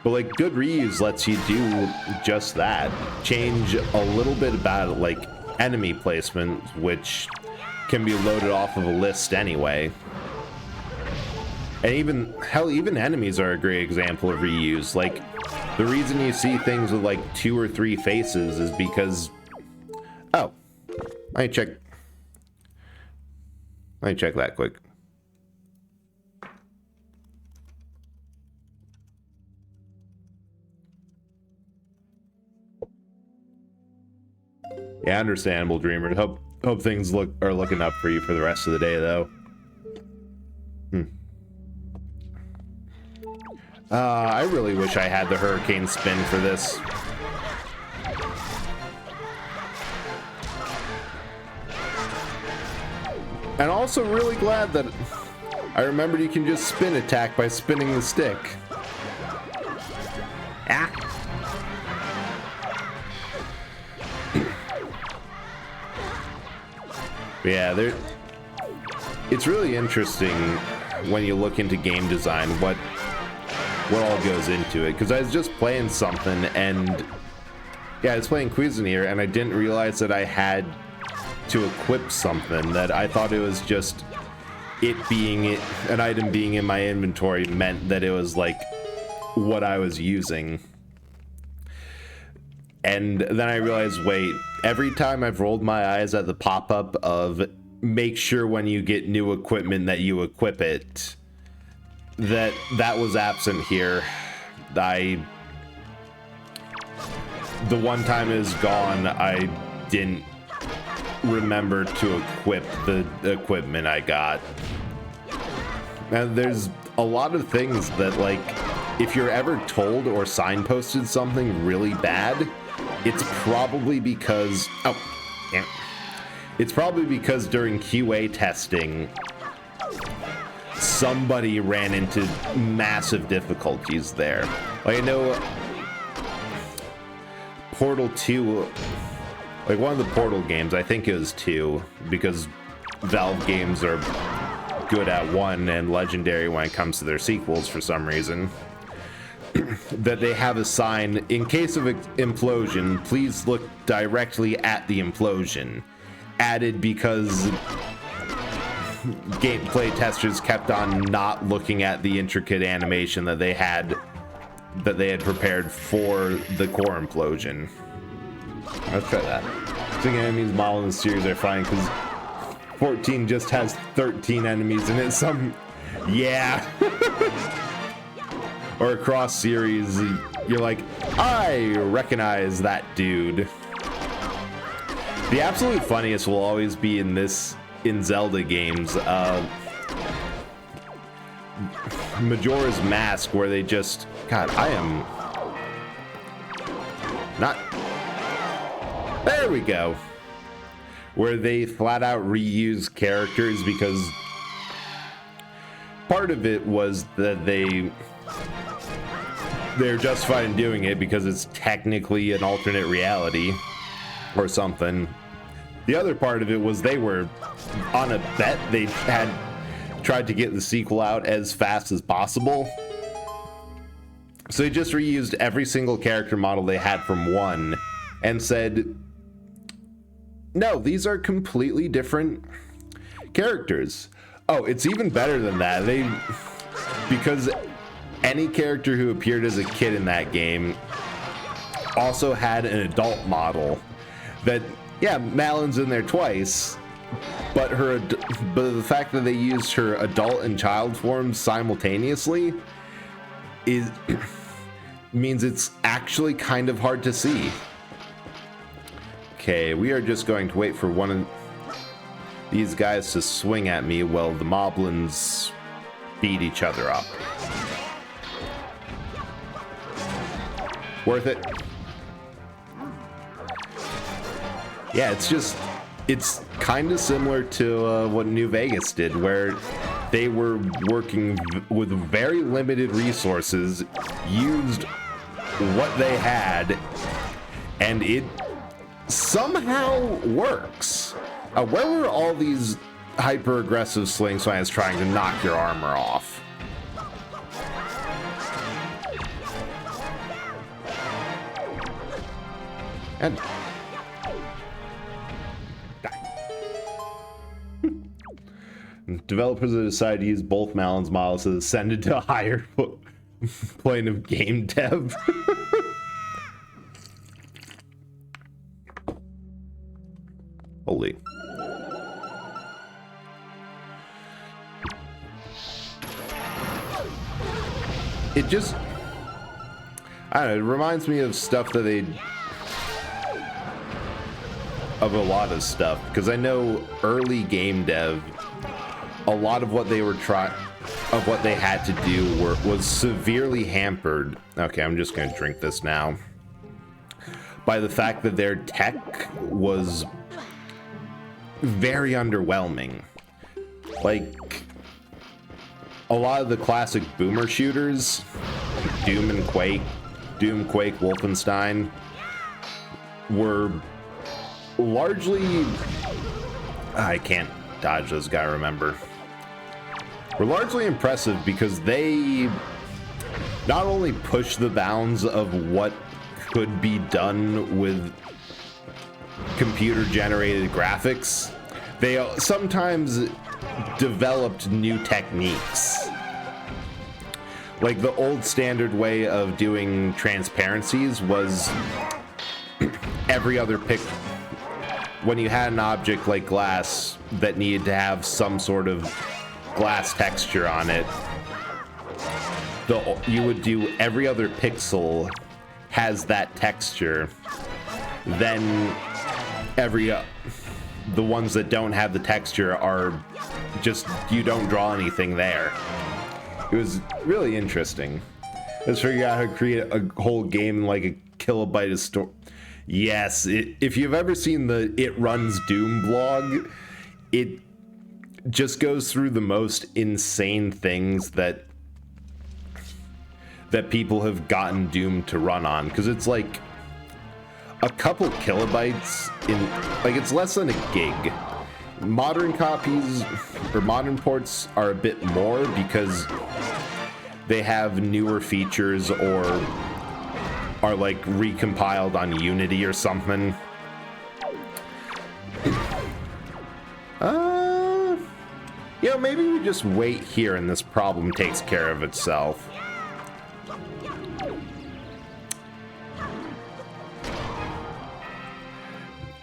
But like good reuse lets you do just that. Change a little bit about like enemy placement, which can be loaded off of a list anyway. And even enemies are a great example of reuse. Like the reason you see things with like 2 or 3 faces is because, oh, let me check that quick. Yeah, understandable, Dreamer. Hope things are looking up for you for the rest of the day, though. I really wish I had the hurricane spin for this. And also really glad that I remembered you can just spin attack by spinning the stick. Ah. Yeah, it's really interesting when you look into game design what all goes into it, because I was just playing something and yeah, I was playing Cuisinier and I didn't realize that I had to equip something. That I thought it was just an item being in my inventory meant that it was like what I was using. And then I realized, wait, every time I've rolled my eyes at the pop-up of make sure when you get new equipment that you equip it, that was absent here. The one time it was gone, I didn't remember to equip the equipment I got. And there's a lot of things that, like, if you're ever told or signposted something really bad, it's probably because it's probably because during QA testing somebody ran into massive difficulties there. Like, I know Portal 2, like one of the Portal games, I think it was 2, because Valve games are good at 1 and legendary when it comes to their sequels for some reason, that they have a sign, in case of implosion, please look directly at the implosion, added because gameplay testers kept on not looking at the intricate animation that they had prepared for the core implosion. Let's try that. I think enemies modeled in the series are fine because 14 just has 13 enemies in it. Yeah. Or across series, you're like, I recognize that dude. The absolute funniest will always be in Zelda games, Majora's Mask, where they just, God, I am not, there we go, where they flat out reuse characters, because part of it was that they're justified in doing it because it's technically an alternate reality or something. The other part of it was they were on a bet. They had tried to get the sequel out as fast as possible, so they just reused every single character model they had from 1 and said, no, these are completely different characters. Oh, it's even better than that. Because any character who appeared as a kid in that game also had an adult model that, yeah, Malin's in there twice, but the fact that they used her adult and child forms simultaneously means it's actually kind of hard to see. Okay, we are just going to wait for one of these guys to swing at me while the moblins beat each other up. Worth it. Yeah, it's kind of similar to what New Vegas did, where they were working with very limited resources, used what they had, and it somehow works. Where were all these hyper-aggressive sling slants trying to knock your armor off? And developers have decided to use both Malon's models to ascend into a higher plane of game dev. Holy. It just, I don't know, it reminds me of stuff that of a lot of stuff, because I know early game dev, a lot of what they were what they had to do was severely hampered. Okay, I'm just gonna drink this now. By the fact that their tech was very underwhelming. Like, a lot of the classic boomer shooters, Doom, Quake, Wolfenstein, were largely, I can't dodge this guy, remember. Were largely impressive because they not only push the bounds of what could be done with computer-generated graphics, they sometimes developed new techniques. Like, the old standard way of doing transparencies was every other when you had an object like glass that needed to have some sort of glass texture on it, you would do every other pixel has that texture, then the ones that don't have the texture are just, you don't draw anything there. It was really interesting. Let's figure out how to create a whole game in like a kilobyte of story. Yes, if you've ever seen the It Runs Doom blog, it just goes through the most insane things that people have gotten Doom to run on, because it's like a couple kilobytes in, like, it's less than a gig. Modern copies or modern ports are a bit more because they have newer features or are like recompiled on Unity or something. You know, maybe we just wait here and this problem takes care of itself.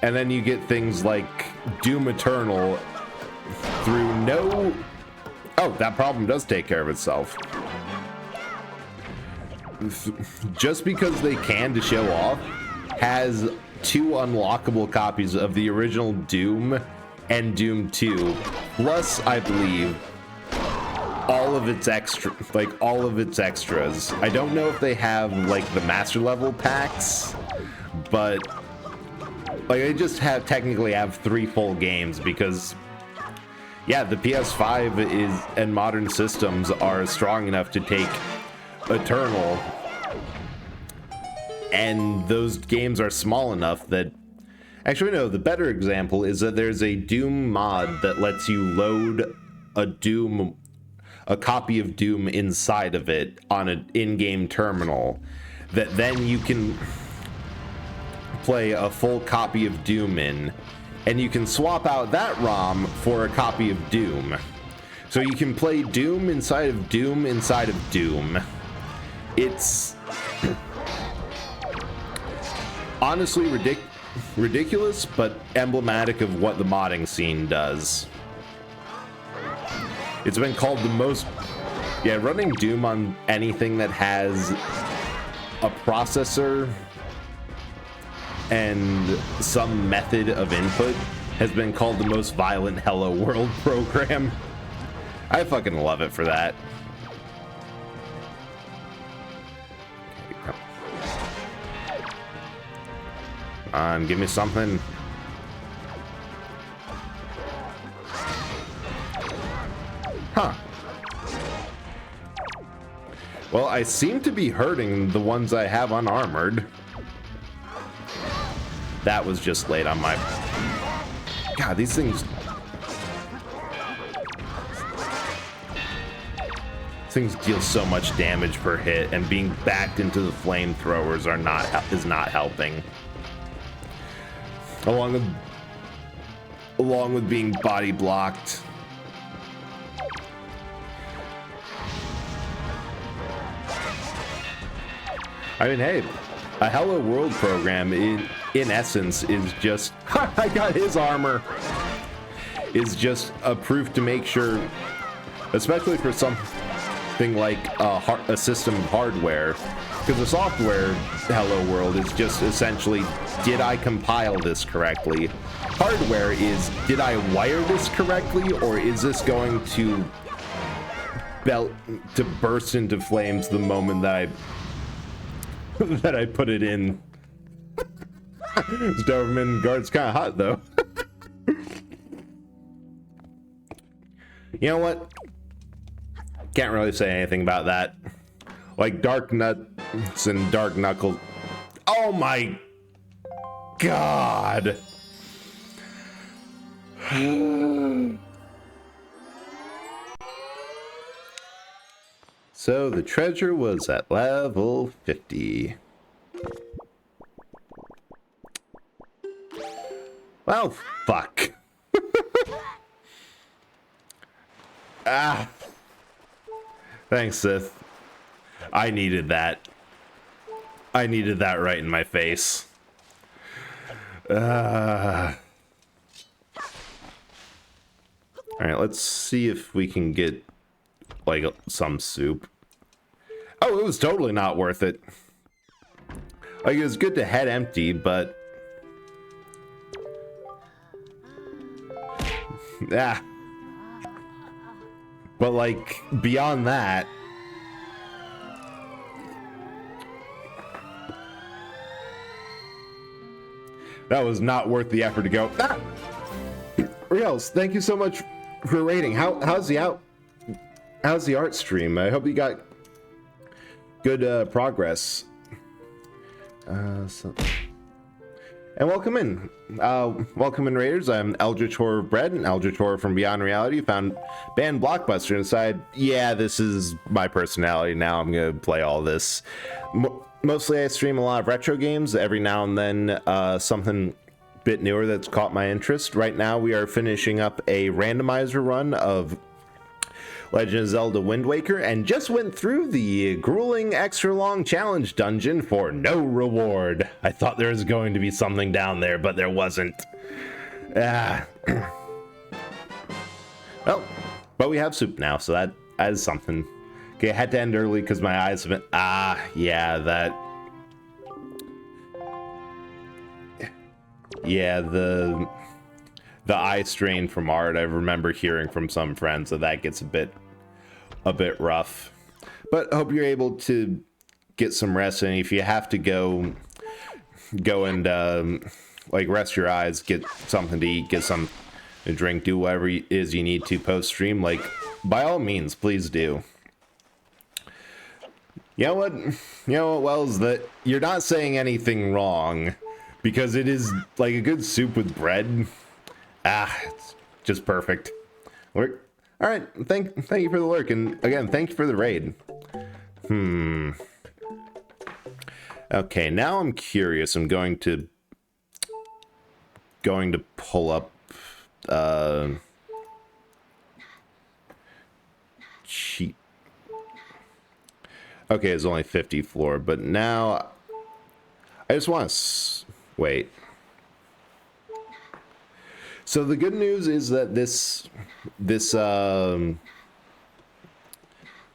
And then you get things like Doom Eternal through no... Oh, that problem does take care of itself. Just because they can to show off, has 2 unlockable copies of the original Doom and Doom 2, plus, I believe, all of its extras. I don't know if they have, like, the master level packs, but like, they just technically have 3 full games because, yeah, the PS5 and modern systems are strong enough to take Eternal, and those games are small enough that, actually no, the better example is that there's a Doom mod that lets you load a copy of Doom inside of it on an in-game terminal that then you can play a full copy of Doom in, and you can swap out that ROM for a copy of Doom. So you can play Doom inside of Doom inside of Doom. It's honestly ridiculous, but emblematic of what the modding scene does. It's been called the most... Yeah, running Doom on anything that has a processor and some method of input has been called the most violent Hello World program. I fucking love it for that. Give me something. Huh. Well, I seem to be hurting the ones I have unarmored. That was just late on my... God, these things deal so much damage per hit, and being backed into the flamethrowers is not helping. Along with being body blocked. I mean, hey, a Hello World program in essence is just I got his armor. Is just a proof to make sure, especially for something like a system of hardware, because the software Hello World is just essentially, did I compile this correctly? Hardware is, did I wire this correctly, or is this going to burst into flames the moment that I put it in? This Doberman guard's kind of hot, though. You know what? Can't really say anything about that. Like Dark Nuts and Dark Knuckles. Oh my God. So the treasure was at level 50. Well, fuck. Ah. Thanks, Sith. I needed that. I needed that right in my face. Alright, let's see if we can get, like, some soup. Oh, it was totally not worth it. Like, it was good to head empty, but... Ah. But, like, beyond that... That was not worth the effort to go. Ah! Riels, thank you so much for rating. How's the art stream? I hope you got good progress. And welcome in. Welcome in, Raiders. I'm Eldritch Horror of Bread and Eldritch Horror from Beyond Reality. Found banned Blockbuster and decided, yeah, this is my personality now. I'm gonna play all this. Mostly I stream a lot of retro games. Every now and then something a bit newer that's caught my interest. Right now we are finishing up a randomizer run of Legend of Zelda Wind Waker and just went through the grueling extra long challenge dungeon for no reward. I thought there was going to be something down there, but there wasn't. Well, but we have soup now, so that is something. Okay, I had to end early because my eyes have been... yeah, that... Yeah, the eye strain from art, I remember hearing from some friends that gets a bit rough. But I hope you're able to get some rest, and if you have to go and like rest your eyes, get something to eat, get some to drink, do whatever it is you need to post stream, like, by all means, please do. You know what, Wells, that you're not saying anything wrong, because it is like a good soup with bread. It's just perfect. All right, thank you for the lurk, and again, thank you for the raid. Okay, now I'm curious. I'm going to pull up cheat. Okay, it's only 50 floor, but now I just want to wait. So the good news is that this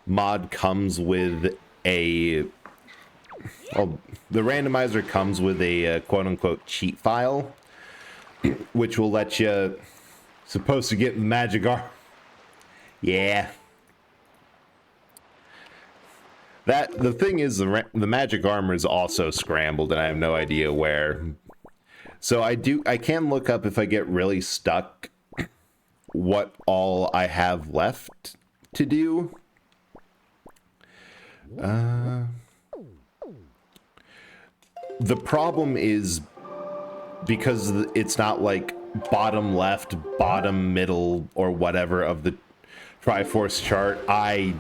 mod comes with a... Well, the randomizer comes with a quote-unquote cheat file, which will let you... Supposed to get magic armor. Yeah. The thing is, the magic armor is also scrambled, and I have no idea where. So I can look up if I get really stuck what all I have left to do. The problem is because it's not like bottom left, bottom middle, or whatever of the Triforce chart. I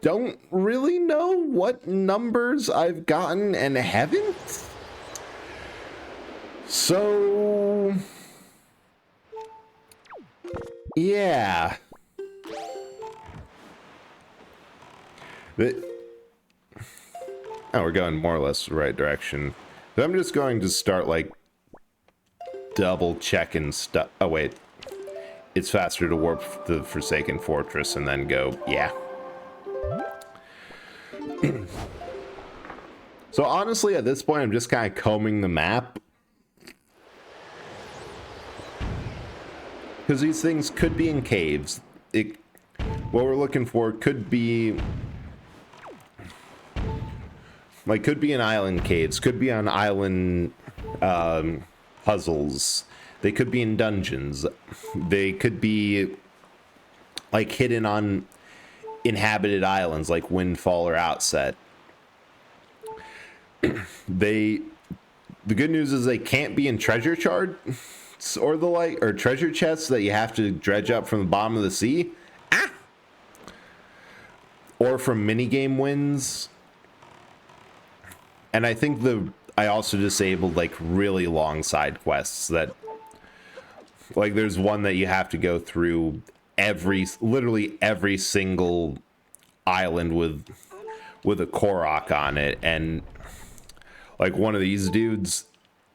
don't really know what numbers I've gotten and haven't. So, yeah. Oh, we're going more or less the right direction. But I'm just going to start, like, double checking stuff. Oh, wait. It's faster to warp the Forsaken Fortress and then go, yeah. So honestly, at this point, I'm just kind of combing the map. Because these things could be in caves. What we're looking for could be... like, could be in island caves. Could be on island puzzles. They could be in dungeons. They could be, like, hidden on inhabited islands, like Windfall or Outset. The good news is they can't be in treasure charts or the like, or treasure chests that you have to dredge up from the bottom of the sea. Or from minigame wins. And I think I also disabled, like, really long side quests that, like, there's one that you have to go through literally every single island with a Korok on it, and like one of these dudes,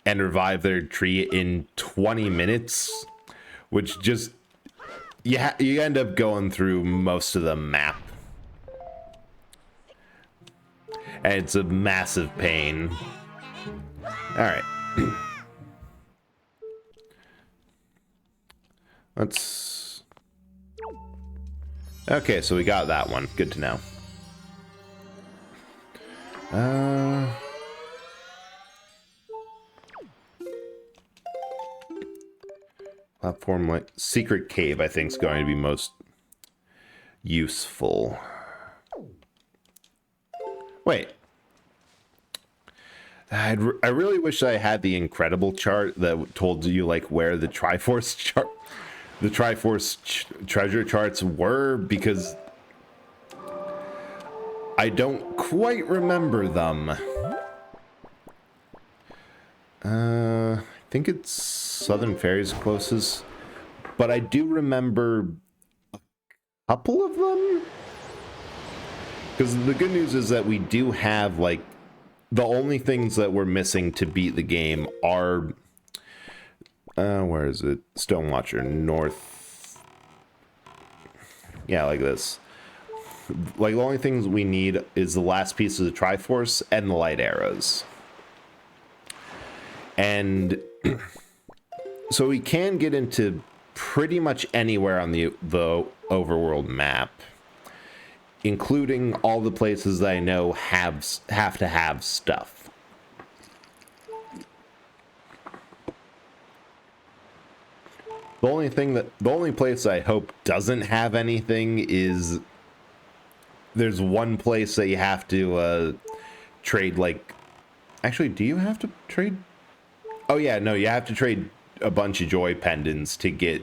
and revive their tree in 20 minutes, which just you end up going through most of the map, and it's a massive pain. All right. Let's... okay, so we got that one. Good to know. Platform, like, secret cave, I think, is going to be most useful. Wait. I really wish I had the incredible chart that told you, like, where the Triforce chart... the Triforce treasure charts were, because I don't quite remember them. I think it's Southern Fairies closest, but I do remember a couple of them. Because the good news is that we do have, like, the only things that we're missing to beat the game are... where is it? Stonewatcher North. Yeah, like this. Like, the only things we need is the last piece of the Triforce and the light arrows. And so we can get into pretty much anywhere on the overworld map, including all the places that I know have to have stuff. The only place I hope doesn't have anything is there's one place that you have to trade, like, actually, do you have to trade? Oh yeah, no, you have to trade a bunch of joy pendants to get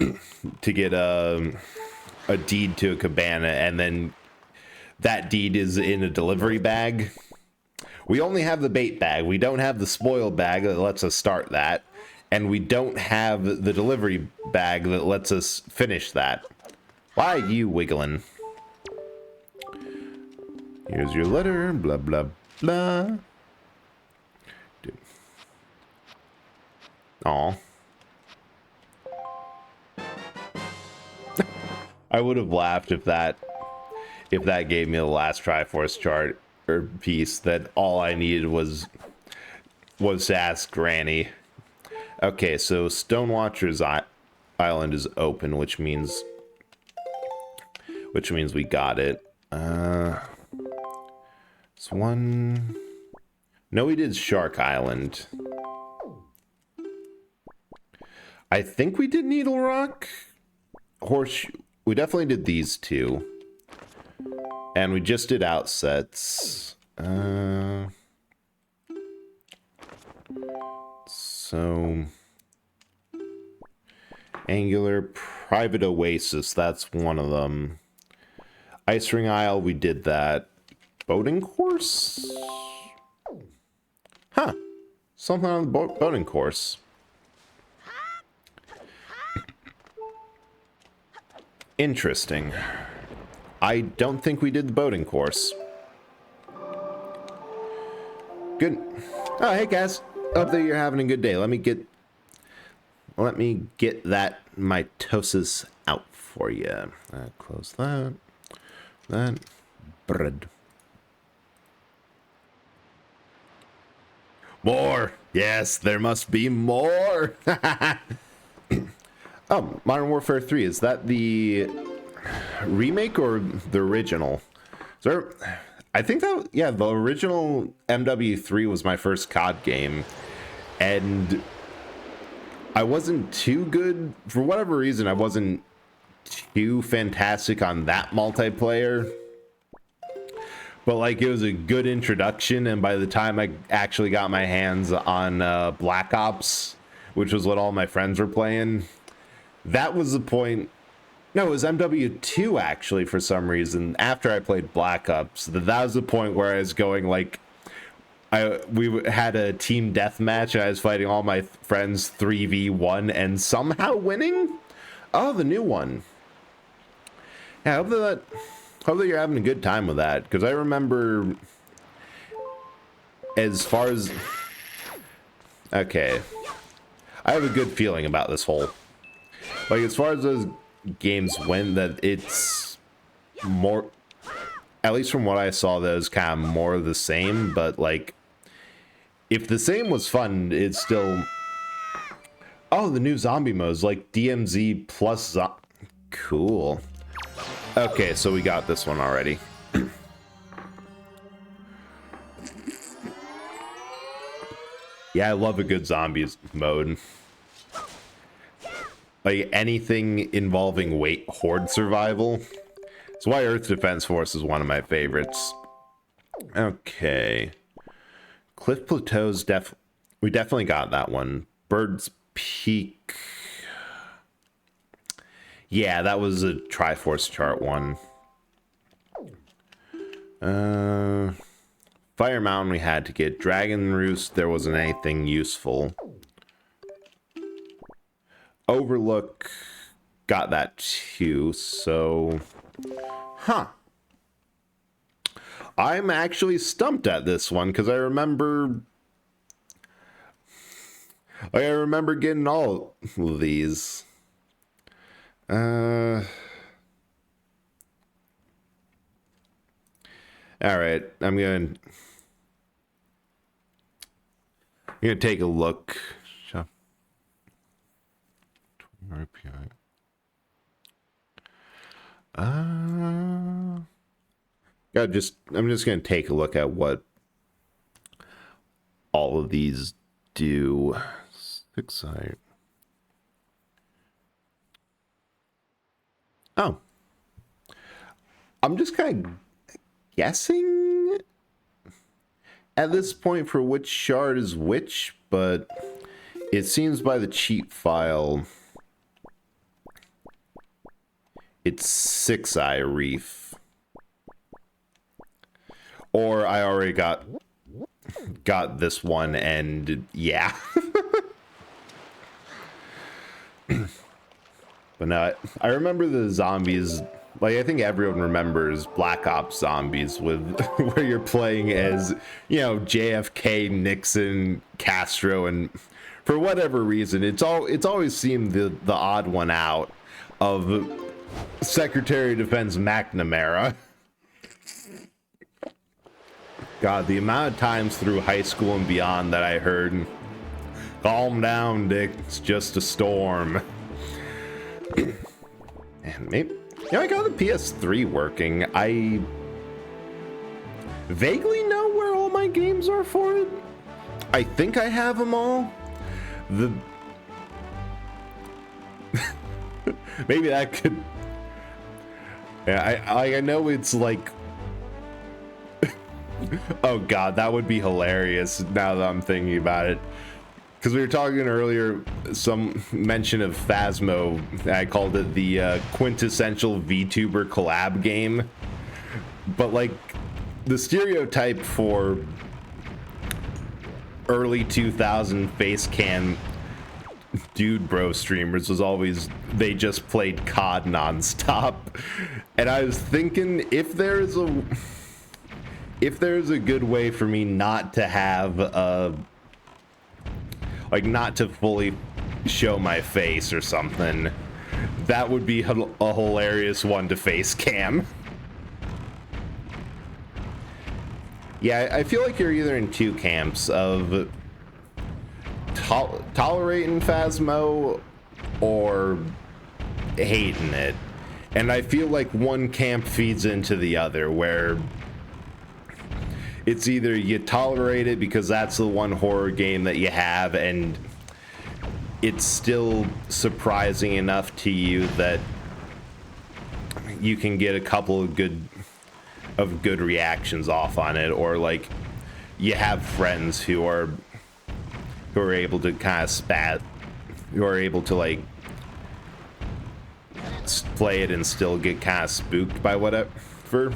a deed to a cabana, and then that deed is in a delivery bag. We only have the bait bag. We don't have the spoil bag that lets us start that. And we don't have the delivery bag that lets us finish that. Why are you wiggling? Here's your letter, blah, blah, blah. Aw. I would have laughed if that gave me the last Triforce chart or piece that all I needed was to ask Granny. Okay, so Stonewatcher's Island is open, which means we got it. It's one. No, we did Shark Island. I think we did Needle Rock. Horseshoe. We definitely did these two. And we just did outsets. So Angular, Private Oasis, that's one of them. Ice Ring Isle, we did that. Boating course? Huh. Something on the boating course. Interesting. I don't think we did the boating course. Good. Oh, hey guys. Hope that you're having a good day. Let me get that mitosis out for you. Close that. That. Bread. More. Yes, there must be more. Oh, Modern Warfare 3. Is that the remake or the original? So, I think that, yeah, the original MW3 was my first COD game. And I wasn't too good. For whatever reason, I wasn't too fantastic on that multiplayer. But, like, it was a good introduction. And by the time I actually got my hands on Black Ops, which was what all my friends were playing, that was the point. No, it was MW2 actually, for some reason. After I played Black Ops, that was the point where I was going, like, we had a team deathmatch and I was fighting all my friends 3v1 and somehow winning. Oh, the new one. Yeah, I hope that you're having a good time with that, because I remember, as far as, okay, I have a good feeling about this whole, like, as far as those games went, that it's more, at least from what I saw, that was kind of more the same. But, like, if the same was fun, it's still, oh, the new zombie modes, like DMZ plus cool. Okay, so we got this one already. Yeah, I love a good zombies mode. Like, anything involving horde survival. That's why Earth Defense Force is one of my favorites. Okay. Cliff Plateaus, we definitely got that one. Bird's Peak. Yeah, that was a Triforce chart one. Fire Mountain we had to get. Dragon Roost, there wasn't anything useful. Overlook, got that too, so, huh. I'm actually stumped at this one, because I remember getting all of these. All right, I'm gonna take a look. RPI. I'm just gonna take a look at what all of these do. 6i. Oh, I'm just kind of guessing at this point for which shard is which, but it seems by the cheat file it's 6i Reef. Or I already got this one, and yeah. But no, I remember the zombies. Like, I think everyone remembers Black Ops Zombies, with where you're playing as, you know, JFK, Nixon, Castro, and for whatever reason, it's always seemed the odd one out of Secretary of Defense McNamara. God, the amount of times through high school and beyond that I heard, "Calm down, Dick, it's just a storm." And maybe, you know, I got the PS3 working. I vaguely know where all my games are for it. I think I have them all. Maybe that could. Yeah, I know it's like. Oh god, that would be hilarious now that I'm thinking about it. Because we were talking earlier, some mention of Phasmo. I called it the quintessential VTuber collab game. But like, the stereotype for early 2000 face cam dude bro streamers was always they just played COD nonstop. And I was thinking, if there's a good way for me not to have like not to fully show my face or something, that would be a hilarious one to face cam. Yeah, I feel like you're either in two camps of tolerating Phasmo or hating it. And I feel like one camp feeds into the other, where it's either you tolerate it because that's the one horror game that you have and it's still surprising enough to you that you can get a couple of good reactions off on it, or like you have friends who are able to kind of who are able to like play it and still get kind of spooked by whatever,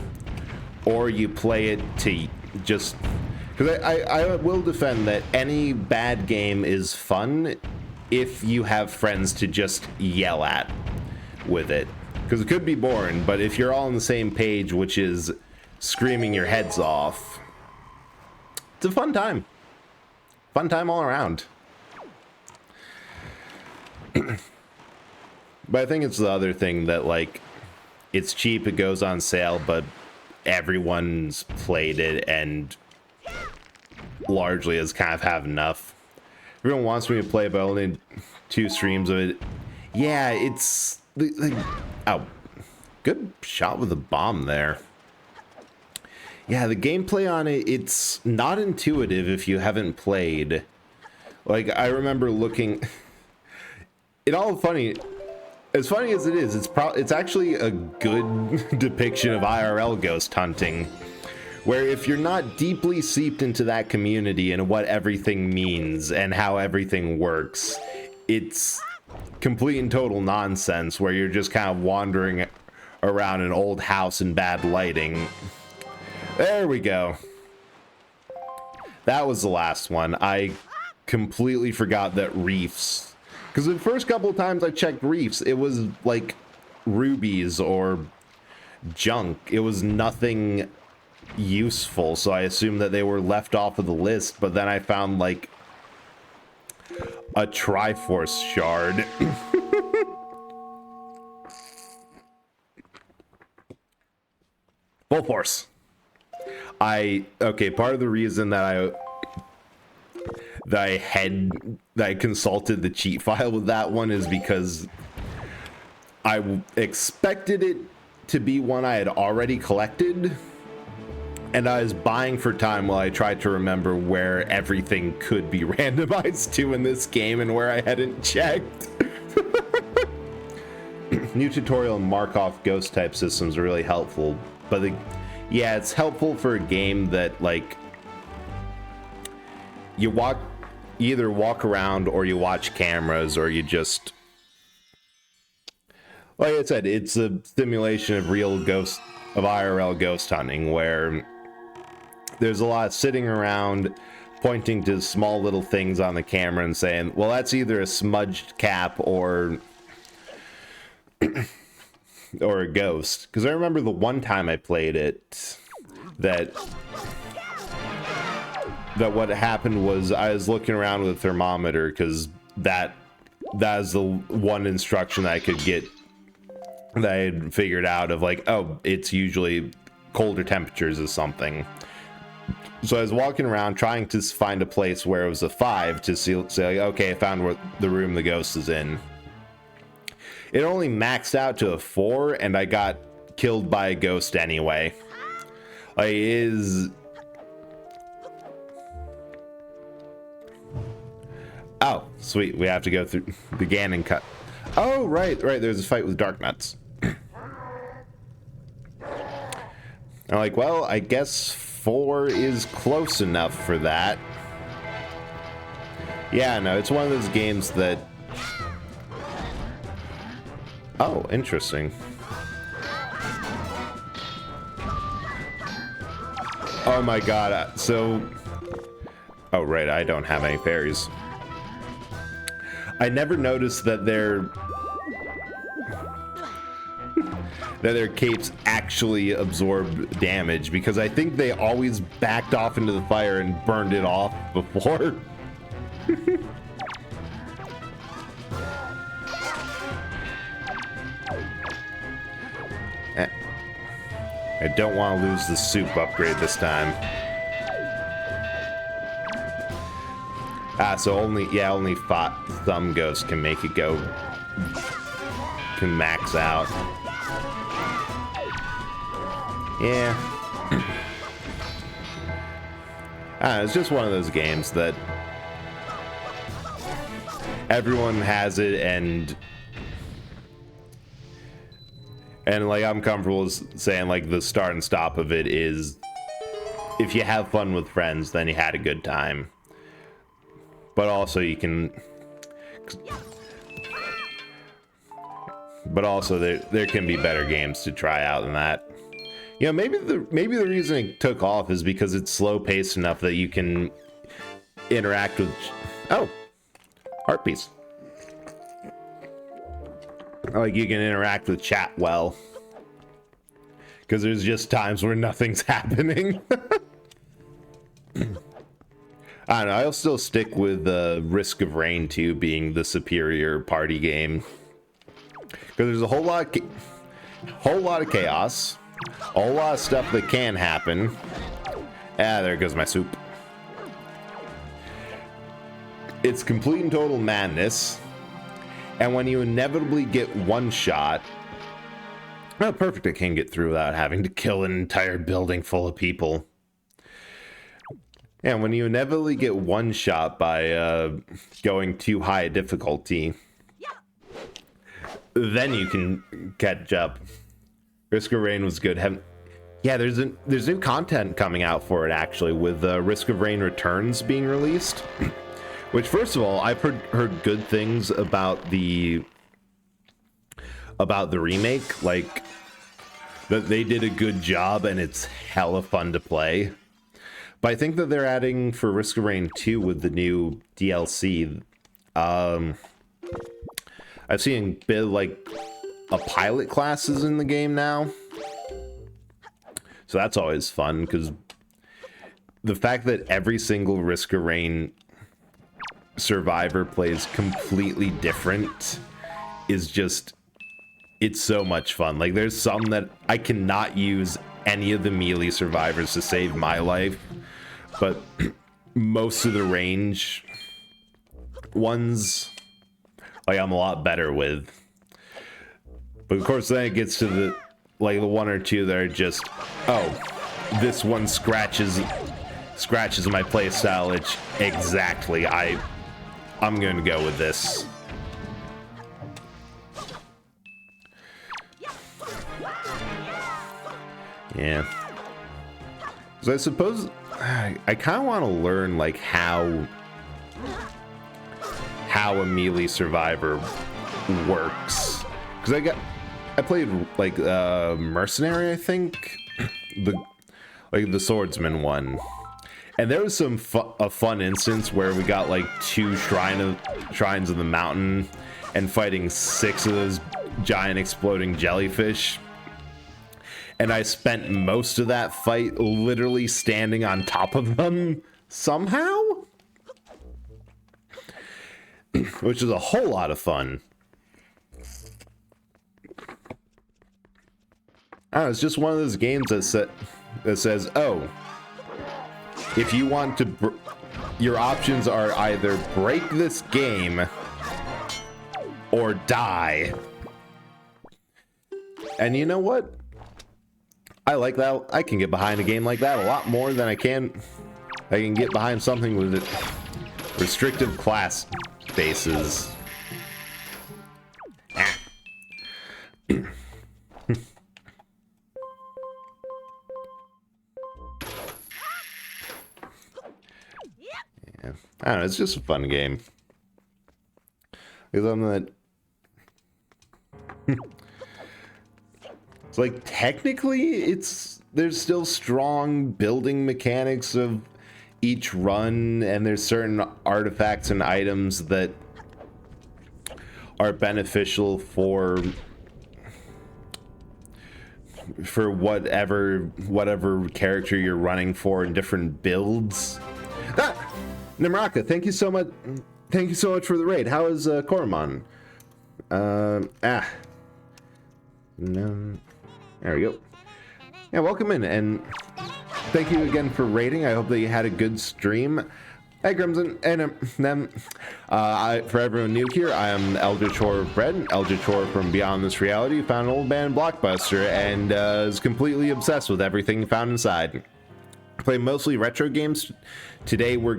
or you play it to just because I will defend that any bad game is fun if you have friends to just yell at with it, because it could be boring, but if you're all on the same page, which is screaming your heads off, it's a fun time all around. But I think it's the other thing that, like, it's cheap, it goes on sale, but everyone's played it and largely has kind of had enough. Everyone wants me to play, but only 2 streams of it. Yeah, it's oh, good shot with a bomb there. Yeah, the gameplay on it, it's not intuitive if you haven't played. Like, I remember looking it all funny. As funny as it is, it's actually a good depiction of IRL ghost hunting, where if you're not deeply seeped into that community and what everything means and how everything works, it's complete and total nonsense where you're just kind of wandering around an old house in bad lighting. There we go. That was the last one. I completely forgot that reefs, because the first couple of times I checked reefs, it was like rubies or junk. It was nothing useful, so I assumed that they were left off of the list, but then I found like a Triforce shard. Full force. Okay, part of the reason that I consulted the cheat file with that one is because I expected it to be one I had already collected, and I was buying for time while I tried to remember where everything could be randomized to in this game and where I hadn't checked. New tutorial Markov ghost type systems are really helpful, but yeah, it's helpful for a game that, like, you either walk around or you watch cameras or you just, like I said, it's a simulation of IRL ghost hunting, where there's a lot of sitting around pointing to small little things on the camera and saying, well, that's either a smudged cap or or a ghost. Because I remember the one time I played it, that what happened was I was looking around with a thermometer, because that is the one instruction that I could get, that I had figured out, of like, oh, it's usually colder temperatures or something. So I was walking around trying to find a place where it was a 5 to say like, okay, I found where the room the ghost is in. It only maxed out to a 4, and I got killed by a ghost anyway. Like, it is... Oh, sweet. We have to go through the Ganon cut. Oh, right. There's a fight with Dark Nuts. I'm like, well, I guess 4 is close enough for that. Yeah, no, it's one of those games that... Oh, interesting. Oh my god, so... Oh, right, I don't have any fairies. I never noticed that their capes actually absorb damage, because I think they always backed off into the fire and burned it off before. I don't want to lose the soup upgrade this time. So only Thumb Ghost can make it go, can max out. Yeah. It's just one of those games that everyone has it, and like I'm comfortable saying like the start and stop of it is if you have fun with friends, then you had a good time. But also there can be better games to try out than that. You know, maybe the reason it took off is because it's slow paced enough that you can interact with. Oh, art piece. Like you can interact with chat well, because there's just times where nothing's happening. I don't know. I'll still stick with Risk of Rain 2 being the superior party game, because there's a whole lot of chaos, a whole lot of stuff that can happen. There goes my soup. It's complete and total madness, and when you inevitably get one shot, well, perfect. I can get through without having to kill an entire building full of people. And when you inevitably get one shot by going too high a difficulty, then you can catch up. Risk of Rain was good. Yeah, there's new content coming out for it actually, with Risk of Rain Returns being released. Which, first of all, I've heard good things about the remake, like that they did a good job and it's hella fun to play. But I think that they're adding for Risk of Rain 2 with the new DLC. I've seen a bit like a pilot classes in the game now. So that's always fun, because the fact that every single Risk of Rain survivor plays completely different is just, it's so much fun. Like there's some that I cannot use any of the melee survivors to save my life, but most of the range ones, like, I'm a lot better with. But of course then it gets to the one or two that are just, oh, this one scratches my playstyle itch exactly. I'm going to go with this. Yeah. So I suppose I kind of want to learn like how a melee survivor works, because I played like mercenary, I think, the swordsman one, and there was a fun instance where we got like 2 shrines of the mountain and fighting 6 of those giant exploding jellyfish. And I spent most of that fight literally standing on top of them somehow, which is a whole lot of fun. I don't know, it's just one of those games that says, oh, if you want to, your options are either break this game or die. And you know what? I like that. I can get behind a game like that a lot more than I can get behind something with restrictive class bases. don't know, it's just a fun game. Because I'm that. It's like technically there's still strong building mechanics of each run, and there's certain artifacts and items that are beneficial for whatever character you're running for in different builds. Nimraka, thank you so much. Thank you so much for the raid. How is Koromon? No. There we go. Yeah, welcome in, and thank you again for raiding. I hope that you had a good stream. Hey, Crimson, and for everyone new here, I am Eldritch Horror Bread, Eldritch Horror from Beyond This Reality, found an old man Blockbuster, and is completely obsessed with everything found inside. I play mostly retro games. Today we're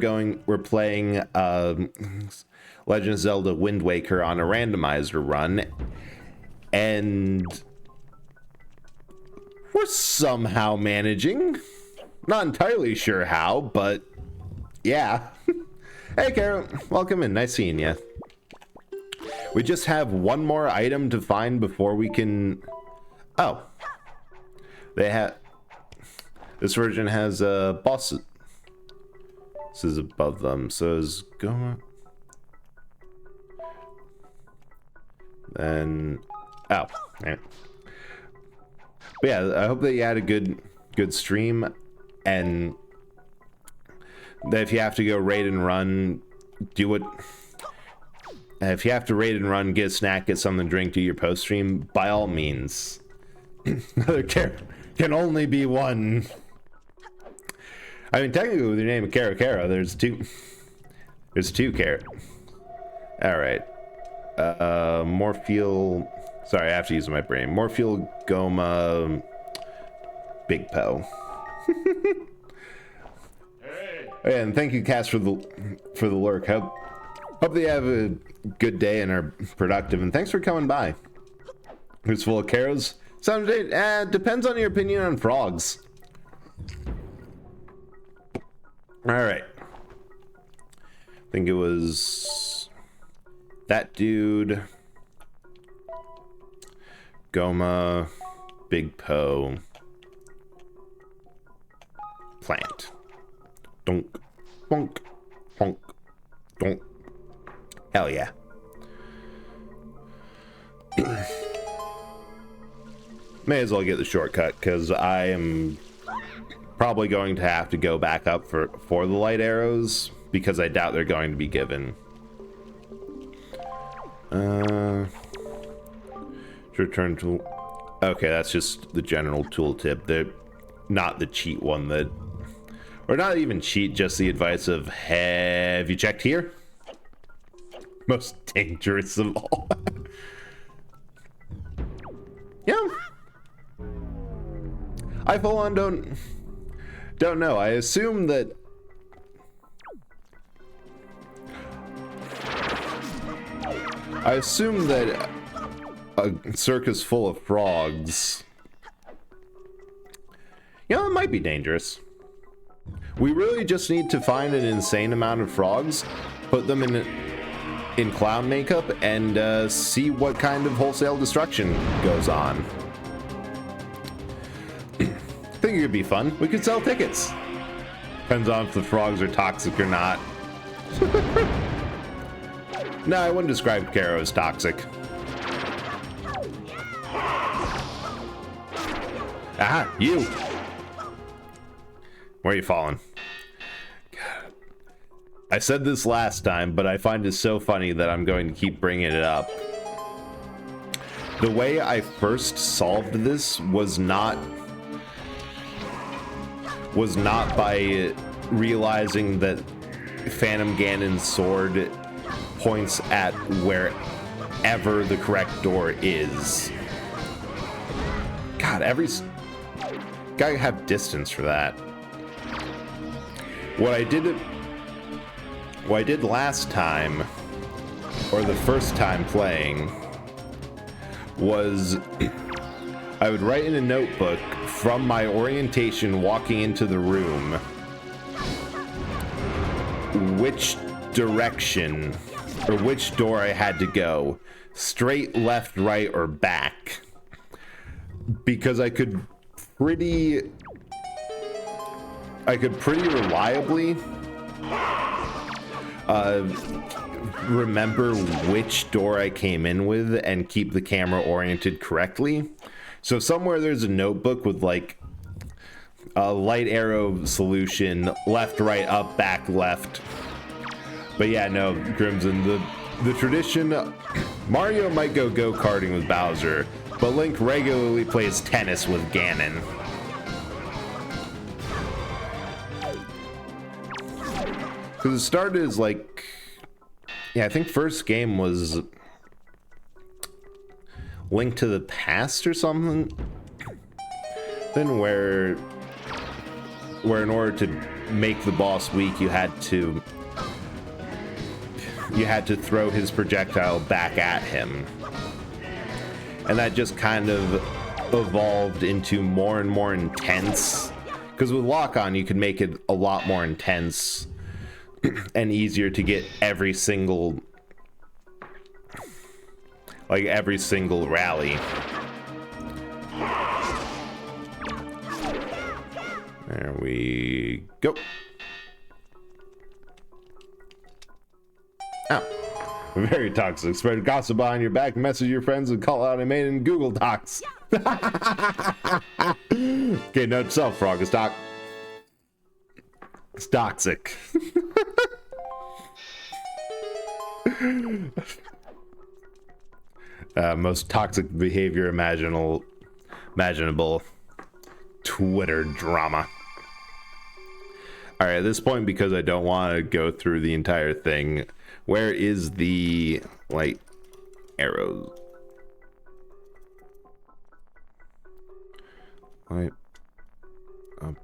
playing Legend of Zelda Wind Waker on a randomizer run, and we're somehow managing. Not entirely sure how, but yeah. Hey, Carol, welcome in. Nice seeing you. We just have one more item to find before we can. Oh, this version has bosses. This is above them, so is Goma. Then, oh, right. But yeah, I hope that you had a good stream, and that if you have to go raid and run, do it. If you have to raid and run, get a snack, get something to drink, do your post stream, by all means. There can only be one. I mean, technically, with your name of Karo, there's two. There's two Carrot. All right. Morpheal. Sorry, I have to use my brain. Morpheal, Goma, Big Po. And thank you, Cass, for the lurk. Hope that you have a good day and are productive. And thanks for coming by. Who's full of Caros? Depends on your opinion on frogs. All right. I think it was that dude, Goma, Big Po, Plant. Donk, bonk, honk, donk. Hell yeah. May as well get the shortcut, because I am probably going to have to go back up for the light arrows, because I doubt they're going to be given. Return tool. Okay, that's just the general tooltip. They're not the cheat one that, or not even cheat, just the advice of, have you checked here? Most dangerous of all. Yeah. I full on don't know. I assume that a circus full of frogs, you know, it might be dangerous. We really just need to find an insane amount of frogs, put them in clown makeup, and see what kind of wholesale destruction goes on. I think it could be fun. We could sell tickets. Depends on if the frogs are toxic or not. No, I wouldn't describe Karo as toxic. Aha, you! Where are you falling? God. I said this last time, but I find it so funny that I'm going to keep bringing it up. The way I first solved this was not by realizing that Phantom Ganon's sword points at wherever the correct door is. God, gotta have distance for that. What I did last time, or the first time playing, was I would write in a notebook from my orientation walking into the room which direction or which door I had to go, straight, left, right, or back, because I could pretty reliably remember which door I came in with and keep the camera oriented correctly. So somewhere there's a notebook with like a light arrow solution, left, right, up, back, left. But yeah, no, Crimson, the tradition, Mario might go go-karting with Bowser, but Link regularly plays tennis with Ganon. Because it started as like, yeah, I think first game was Link to the Past or something. Then where in order to make the boss weak, you had to throw his projectile back at him. And that just kind of evolved into more and more intense. Because with lock-on, you could make it a lot more intense and easier to get every single rally. There we go. Ow. Very toxic. Spread gossip behind your back, message your friends, and call out a mate in Google Docs. Okay, note to self, Frog. It's toxic. Most toxic behavior imaginable. Twitter drama. Alright, at this point, because I don't want to go through the entire thing, where is the light arrows? Light up.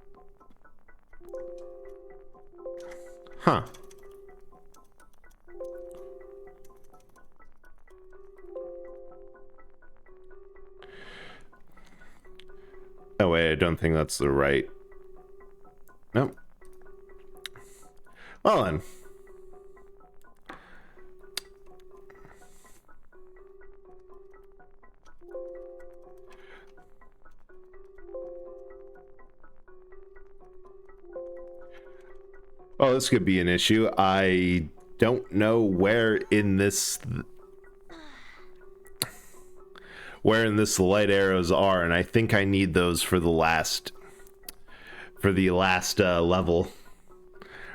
Huh. Oh wait, I don't think that's the right. Nope. Well then. Oh, this could be an issue. I don't know where in this the light arrows are, and I think I need those for the last level,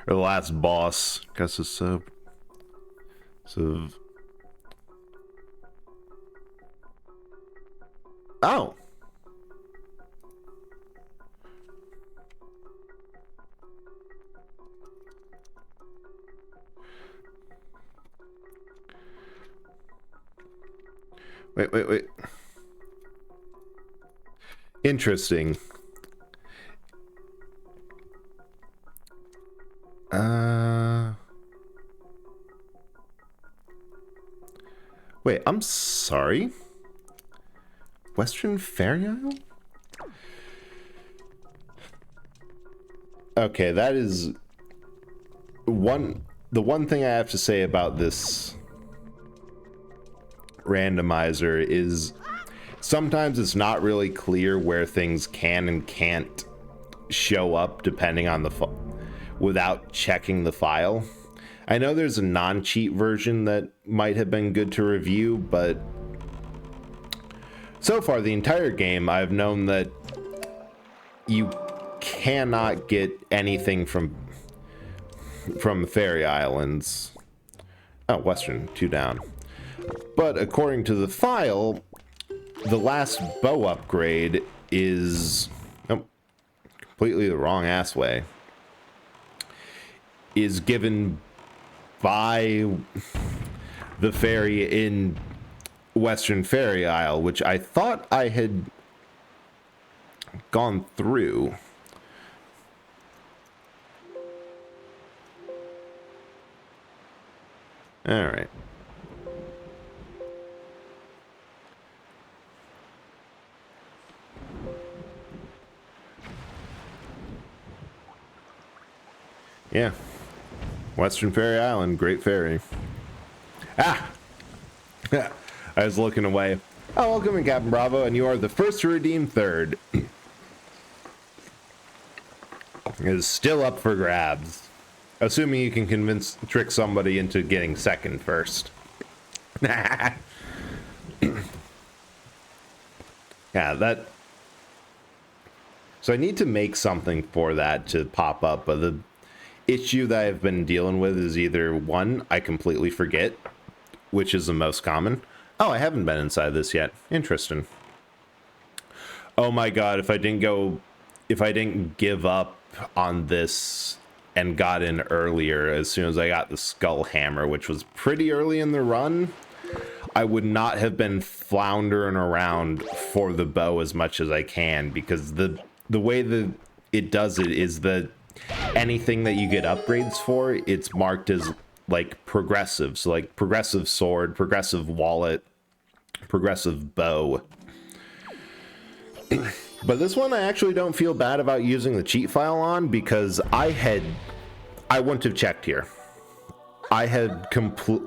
or the last boss. Guess it's so oh. Wait. Interesting. Wait, I'm sorry. Western Fairy Isle? Okay, that is the one thing I have to say about this randomizer is sometimes it's not really clear where things can and can't show up depending on the without checking the file. I know there's a non-cheat version that might have been good to review, but so far the entire game I've known that you cannot get anything from Fairy Islands. Oh, Western, 2 down. But according to the file, the last bow upgrade is completely the wrong ass way. Is given by the fairy in Western Fairy Isle, which I thought I had gone through. All right. Yeah. Western Ferry Island, Great Ferry. Ah! I was looking away. Oh, welcome in, Captain Bravo, and you are the first to redeem third. It is still up for grabs. Assuming you can trick somebody into getting second first. Yeah, that... So I need to make something for that to pop up, but the issue that I've been dealing with is either one, I completely forget, which is the most common. Oh, I haven't been inside this yet. Interesting. Oh my god, if I didn't give up on this and got in earlier as soon as I got the skull hammer, which was pretty early in the run, I would not have been floundering around for the bow as much as I can, because the way that it does it is that anything that you get upgrades for, it's marked as like progressive. So like progressive sword, progressive wallet, progressive bow. But this one I actually don't feel bad about using the cheat file on, because I wouldn't have checked here. I had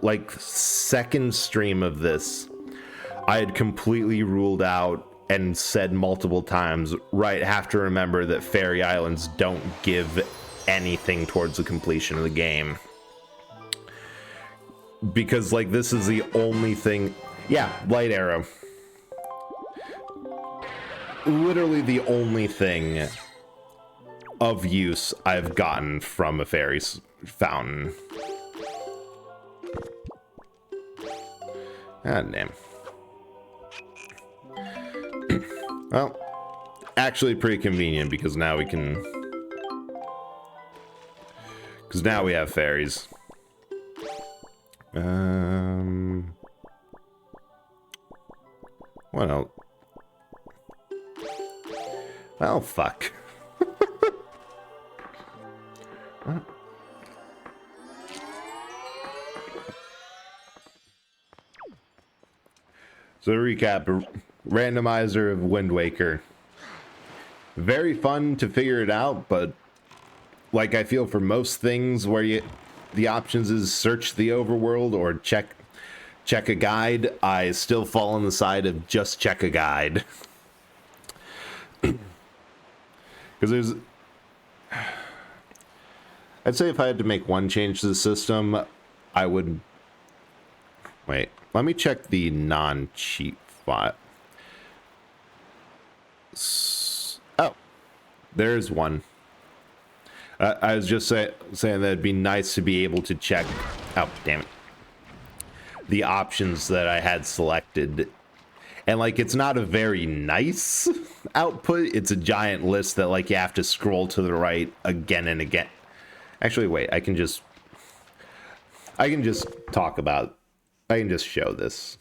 like second stream of this, I had completely ruled out and said multiple times, right, have to remember that Fairy Islands don't give anything towards the completion of the game. Because, like, this is the only thing... Yeah, light arrow. Literally the only thing of use I've gotten from a fairy's fountain. God damn. Well, actually pretty convenient, because now we can... Because now we have fairies. What else? Well, fuck. What? So to recap, a randomizer of Wind Waker. Very fun to figure it out, but like I feel for most things where the options is search the overworld or check a guide, I still fall on the side of just check a guide. Because there's... I'd say if I had to make one change to the system, I would... Wait, let me check the non-cheat file. Oh, there's one. I was just saying that it'd be nice to be able to check... Oh, damn it. The options that I had selected. And, like, it's not a very nice output. It's a giant list that, like, you have to scroll to the right again and again. Actually, wait, I can just talk about... I can just show this.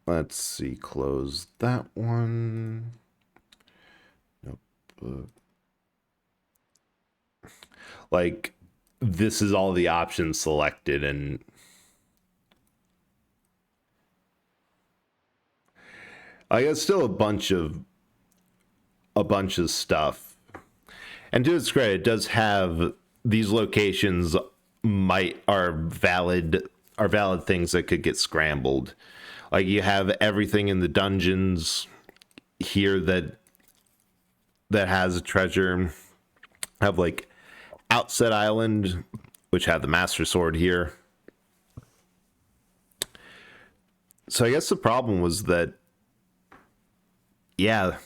Let's see, close that one. Nope. Like, this is all the options selected, and I guess still a bunch of stuff. And to its credit, it does have these locations are valid things that could get scrambled. Like, you have everything in the dungeons here that has a treasure. Have, like, Outset Island, which have the Master Sword here. So I guess the problem was that, yeah,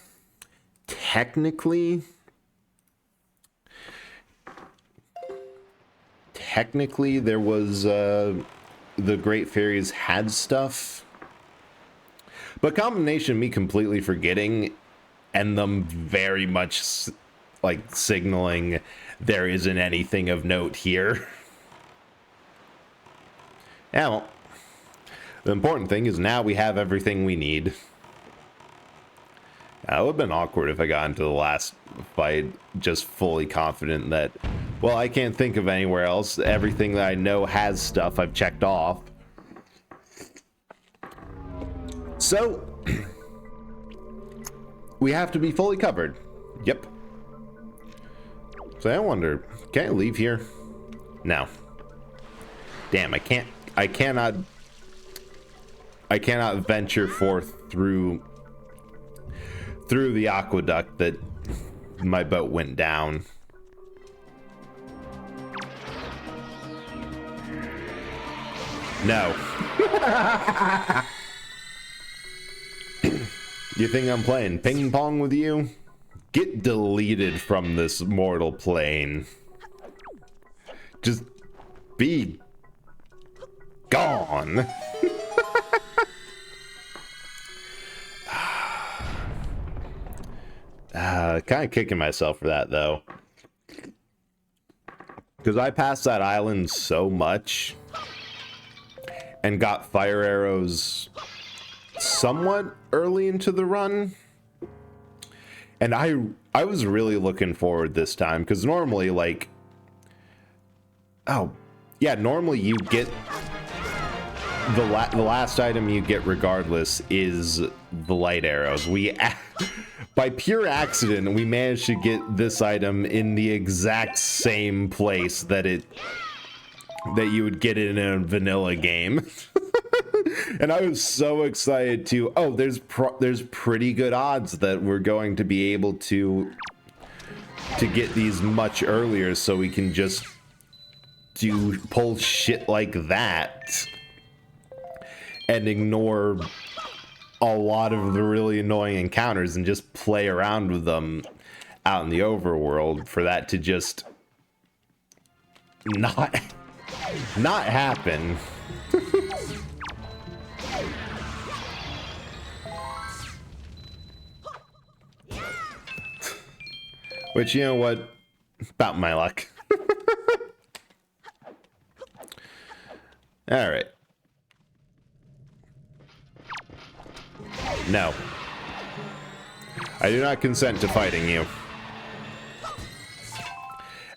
technically there was the Great Fairies had stuff, but combination of me completely forgetting and them very much like signaling there isn't anything of note here. Yeah, well, the important thing is now we have everything we need. It would have been awkward if I got into the last fight just fully confident that, well, I can't think of anywhere else. Everything that I know has stuff I've checked off. So, we have to be fully covered. Yep. So I wonder, can I leave here? No. Damn, I cannot venture forth through the aqueduct that my boat went down. No. You think I'm playing ping pong with you? Get deleted from this mortal plane. Just be gone. Kind of kicking myself for that, though. Because I passed that island so much and got fire arrows somewhat early into the run. And I was really looking forward this time, because normally, like... Oh, yeah, normally you get... The last item you get regardless is the light arrows. By pure accident, we managed to get this item in the exact same place that you would get it in a vanilla game. And I was so excited to, oh, there's pretty good odds that we're going to be able to get these much earlier, so we can just pull shit like that and ignore a lot of the really annoying encounters and just play around with them out in the overworld, for that to just not happen. Which, you know what? About my luck. Alright. No. I do not consent to fighting you.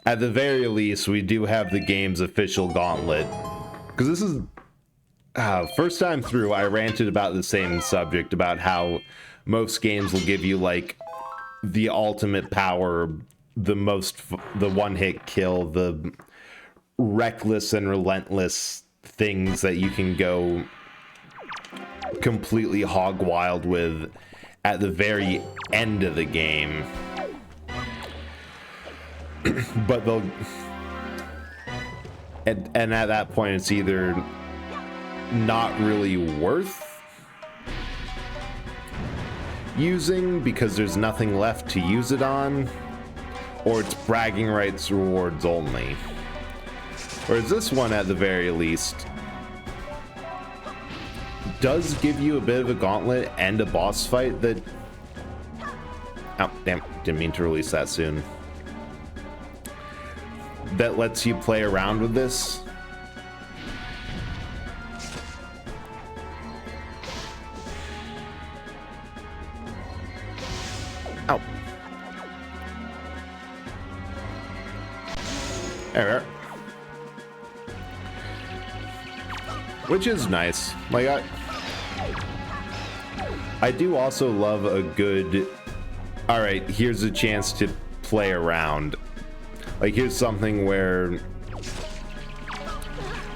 At the very least, we do have the game's official gauntlet. Because this is... first time through, I ranted about the same subject, about how most games will give you, like, the ultimate power, the one-hit kill, the reckless and relentless things that you can go completely hog wild with at the very end of the game. But they'll... And at that point, it's either not really worth using because there's nothing left to use it on, or it's bragging rights rewards only. Whereas this one, at the very least, does give you a bit of a gauntlet and a boss fight that... Oh, damn, didn't mean to release that soon. That lets you play around with this. Ow. There we are. Which is nice. Like, I do also love a good... Alright, here's a chance to play around. Like, here's something where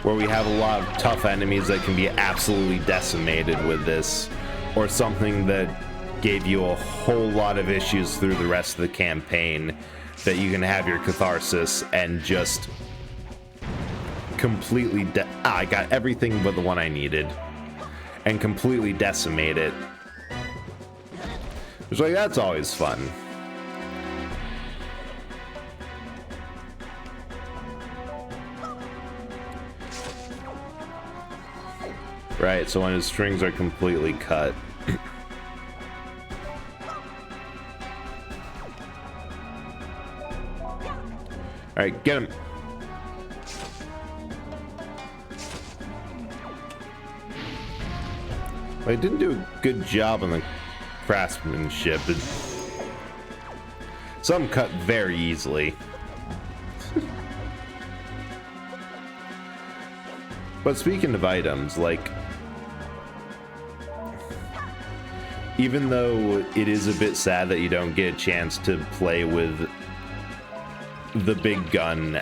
we have a lot of tough enemies that can be absolutely decimated with this. Or something that gave you a whole lot of issues through the rest of the campaign, that you can have your catharsis and just completely I got everything but the one I needed, and completely decimate it. It's like, that's always fun. Right, so when his strings are completely cut. Alright, get him. I didn't do a good job on the craftsmanship. Some cut very easily. But speaking of items, like, even though it is a bit sad that you don't get a chance to play with the big gun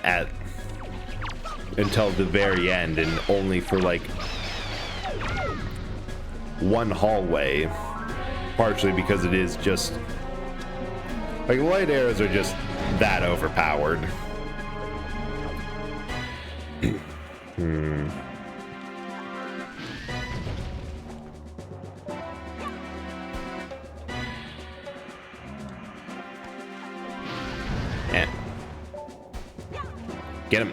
until the very end, and only for like one hallway, partially because it is just like light arrows are just that overpowered. Yeah. Get him.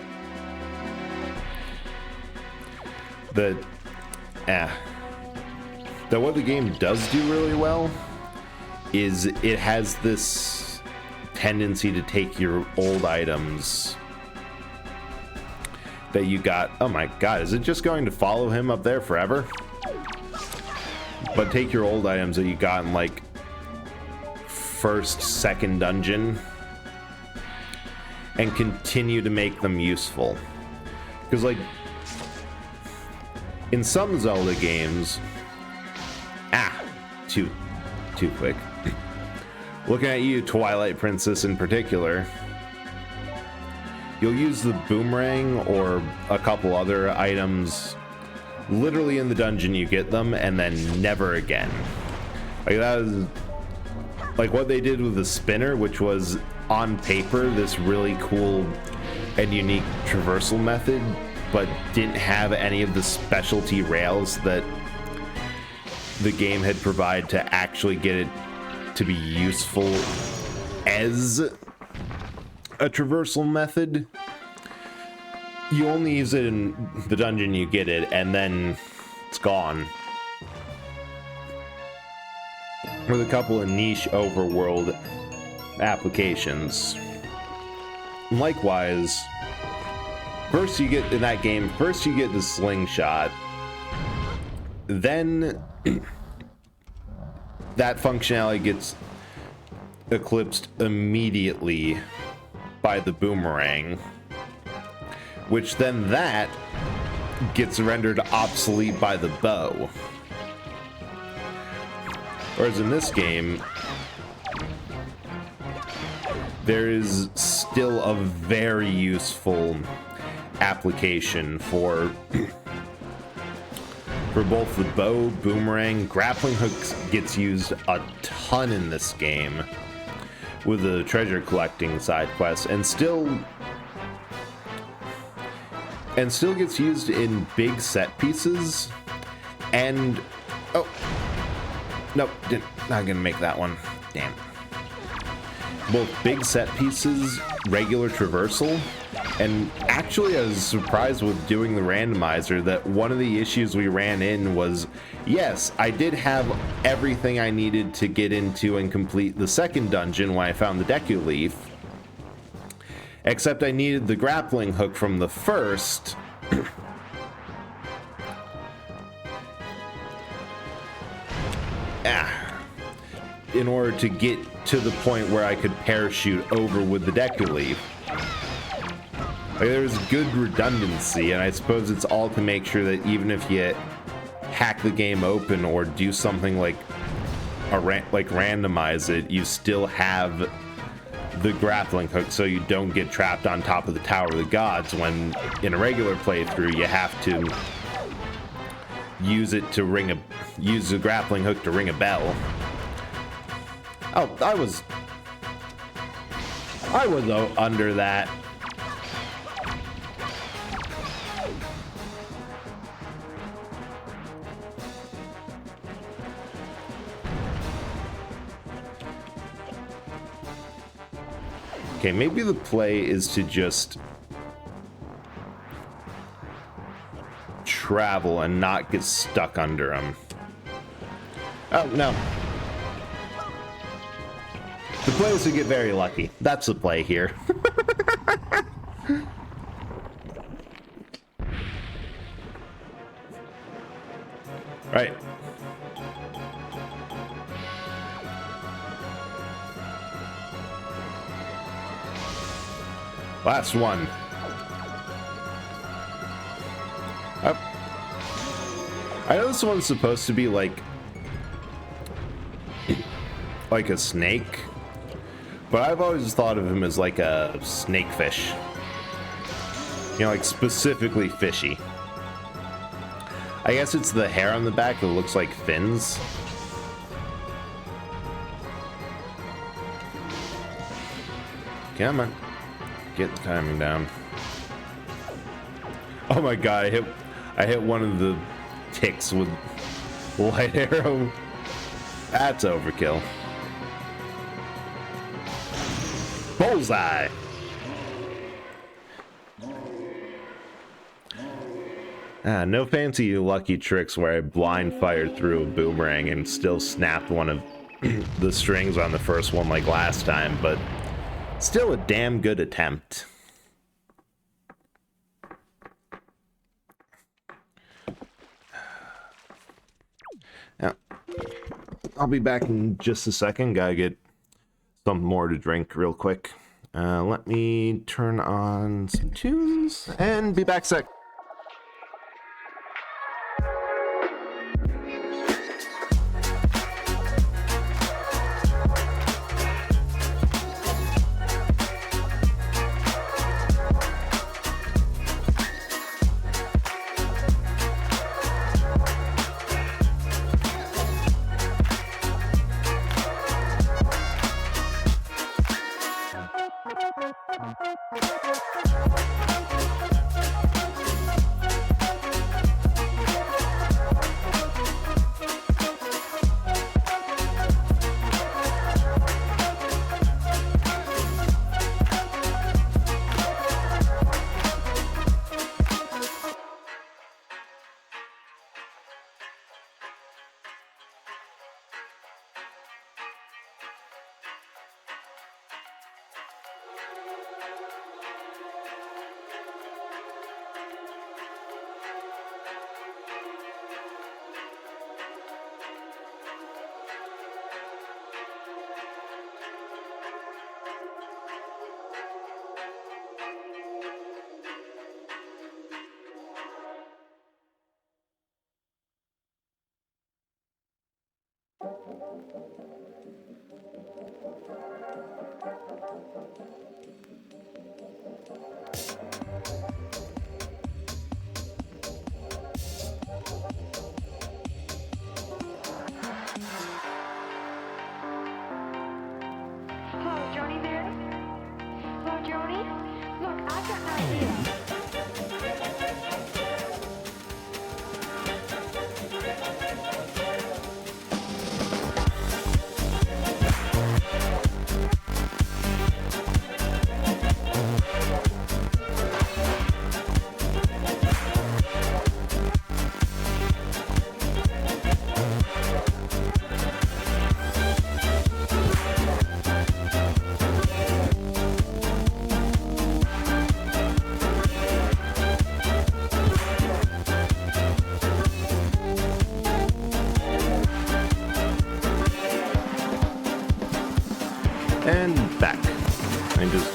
What the game does do really well is it has this tendency to take your old items that you got. Oh my god, is it just going to follow him up there forever? But take your old items that you got in like first, second dungeon and continue to make them useful. Because like in some Zelda games, too quick. Looking at you, Twilight Princess in particular, you'll use the boomerang or a couple other items literally in the dungeon you get them, and then never again. Like that is like what they did with the spinner, which was on paper this really cool and unique traversal method, but didn't have any of the specialty rails that the game had provided to actually get it to be useful as a traversal method. You only use it in the dungeon you get it, and then it's gone. With a couple of niche overworld applications. Likewise, first you get in that game, first you get the slingshot, then that functionality gets eclipsed immediately by the boomerang, which then that gets rendered obsolete by the bow. Whereas in this game, there is still a very useful application for both the bow, boomerang. Grappling hooks gets used a ton in this game with the treasure collecting side quest, and still gets used in big set pieces. And oh nope, not gonna make that one. Damn. Both big set pieces, regular traversal, and actually I was surprised with doing the randomizer that one of the issues we ran in was, yes, I did have everything I needed to get into and complete the second dungeon when I found the Deku Leaf, except I needed the grappling hook from the first in order to get to the point where I could parachute over with the Deku Leaf. Like, there's good redundancy, and I suppose it's all to make sure that even if you hack the game open or do something like randomize it, you still have the grappling hook so you don't get trapped on top of the Tower of the Gods when in a regular playthrough you have to use the grappling hook to ring a bell. Oh, I was under that. Okay, maybe the play is to just travel and not get stuck under them. Oh, no. The play is to get very lucky. That's the play here. Right. Last one. Oh. I know this one's supposed to be like a snake, But I've always thought of him as like a snakefish. You know, like specifically fishy. I guess it's the hair on the back that looks like fins. Come on. Get the timing down. Oh my god, I hit one of the ticks with light arrow. That's overkill. Bullseye! No fancy lucky tricks where I blind fired through a boomerang and still snapped one of the strings on the first one like last time, but still a damn good attempt. Now, I'll be back in just a second. Gotta get something more to drink real quick. Let me turn on some tunes and be back sec. And back. I just...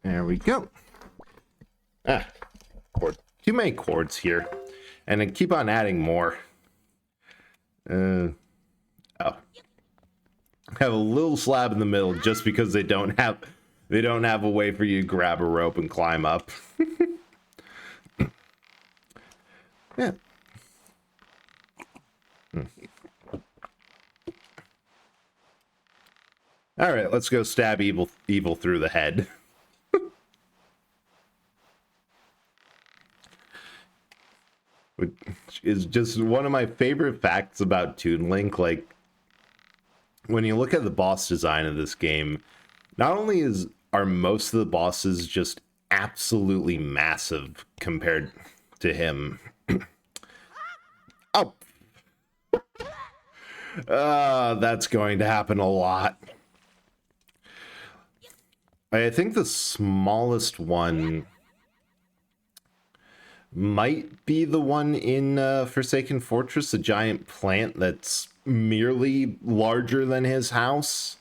There we go. Chord. Too many chords here. And I keep on adding more. Oh. I have a little slab in the middle just because they don't have a way for you to grab a rope and climb up. Yeah. All right, let's go stab evil through the head. Which is just one of my favorite facts about Toon Link. Like, when you look at the boss design of this game, not only are most of the bosses just absolutely massive compared to him. Oh. That's going to happen a lot. I think the smallest one might be the one in Forsaken Fortress, a giant plant that's merely larger than his house.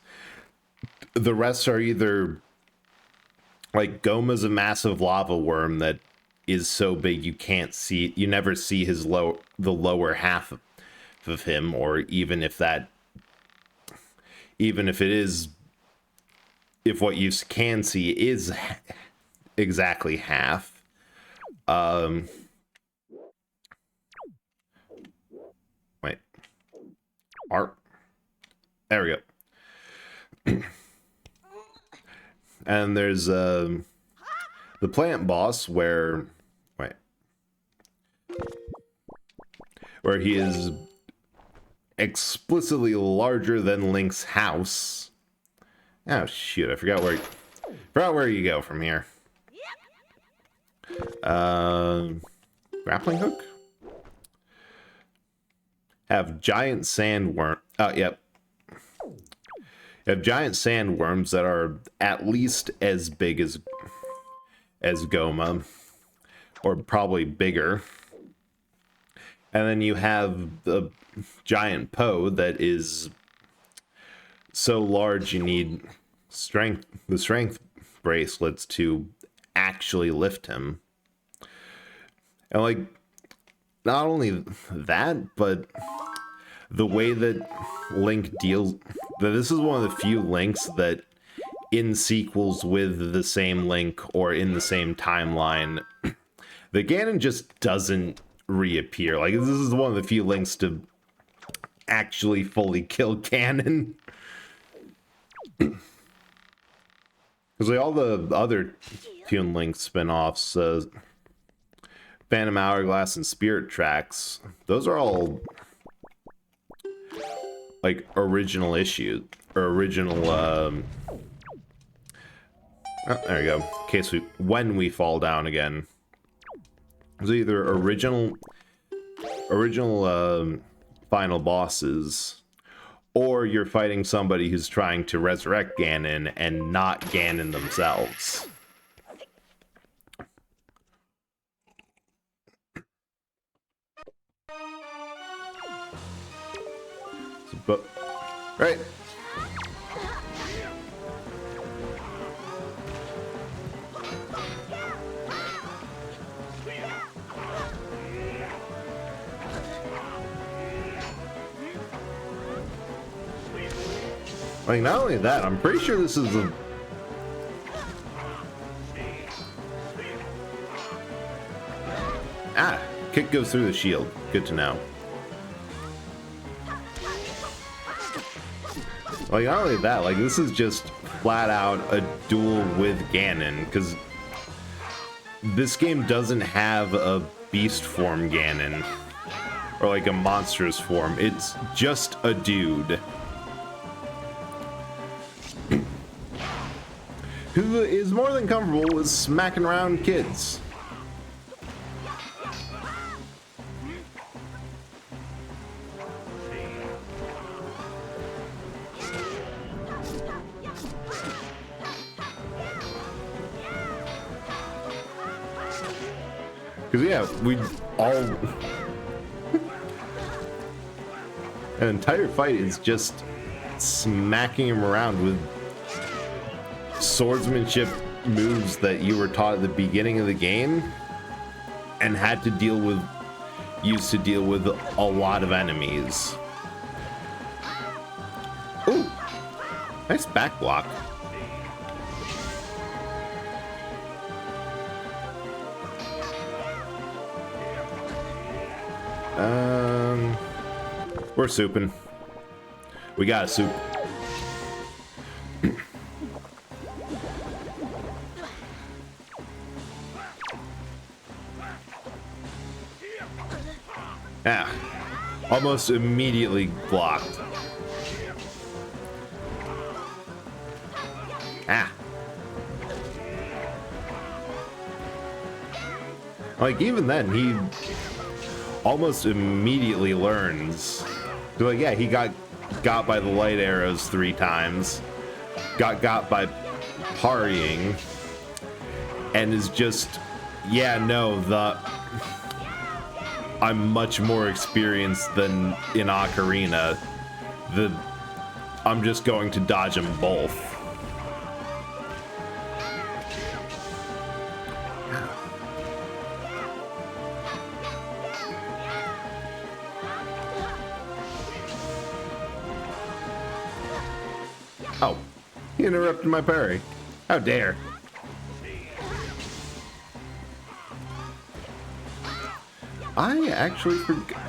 The rest are either like Goma's a massive lava worm that is so big you can't see, you never see his the lower half of him, or even if that even if it is, if what you can see is exactly half. Wait. Art. There we go. And there's the plant boss where he is explicitly larger than Link's house. Oh shoot, I forgot where you go from here. Grappling hook? Have giant sandworm. Oh, yep. Have giant sandworms that are at least as big as Goma, or probably bigger. And then you have the giant Poe that is so large you need the strength bracelets to actually lift him. And like, not only that, but the way that Link deals, this is one of the few Links that in sequels with the same Link or in the same timeline, the Ganon just doesn't reappear. Like, this is one of the few Links to actually fully kill Ganon. Because like all the other Toon Link spin-offs, Phantom Hourglass and Spirit Tracks, those are all like original issues or original oh, there you go. In case when we fall down again. It's either original final bosses, or you're fighting somebody who's trying to resurrect Ganon and not Ganon themselves. But right. Like, not only that, I'm pretty sure this is a... Ah, kick goes through the shield. Good to know. Like, not only that, like, this is just flat out a duel with Ganon, because this game doesn't have a beast form Ganon, or like a monstrous form. It's just a dude who is more than comfortable with smacking around kids. Because, yeah, we all... An entire fight is just smacking him around with swordsmanship moves that you were taught at the beginning of the game and had to used to deal with a lot of enemies. Ooh, nice back block. We're souping. We got a soup. Ah, almost immediately blocked. Ah. Like, even then, he almost immediately learns. Like, yeah, he got by the light arrows 3 times, got by parrying, and is just, yeah, no, I'm much more experienced than in Ocarina. I'm just going to dodge them both. Oh, he interrupted my parry. How dare. I actually forgot.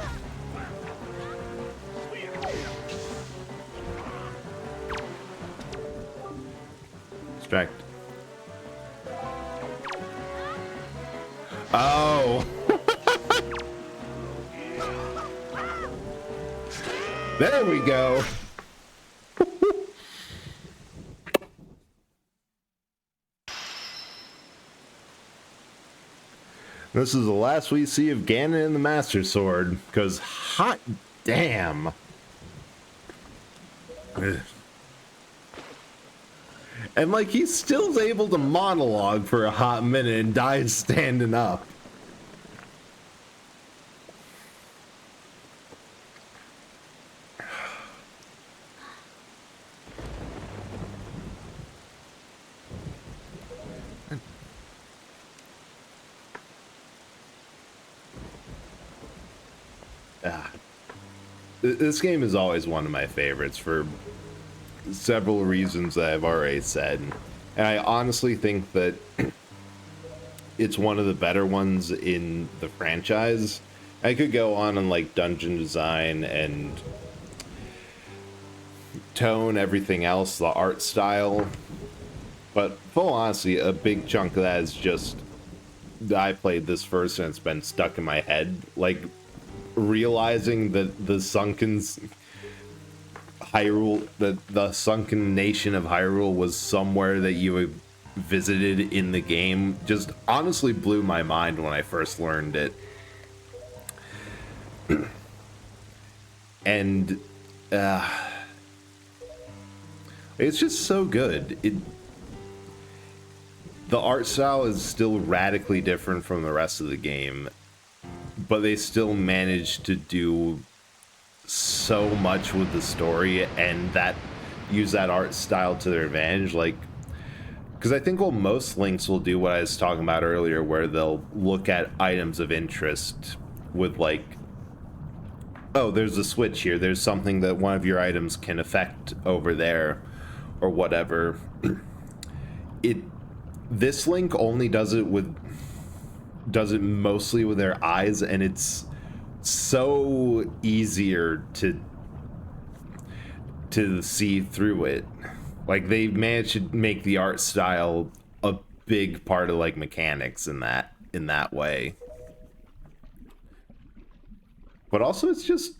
Distract. Oh. There we go. This is the last we see of Ganon and the Master Sword, because hot damn. Ugh. And like he's still able to monologue for a hot minute and dies standing up. This game is always one of my favorites for several reasons that I've already said. And I honestly think that it's one of the better ones in the franchise. I could go on like dungeon design and tone, everything else, the art style. But full honesty, a big chunk of that is just I played this first and it's been stuck in my head. Like realizing that the sunken Hyrule, the sunken nation of Hyrule was somewhere that you had visited in the game, just honestly blew my mind when I first learned it. And it's just so good. The art style is still radically different from the rest of the game, but they still managed to do so much with the story and that use that art style to their advantage. Like, because I think most links will do what I was talking about earlier, where they'll look at items of interest with like, oh, there's a switch here, there's something that one of your items can affect over there or whatever. This link only does it mostly with their eyes, and it's so easier to see through it. Like they managed to make the art style a big part of like mechanics in that way. But also it's just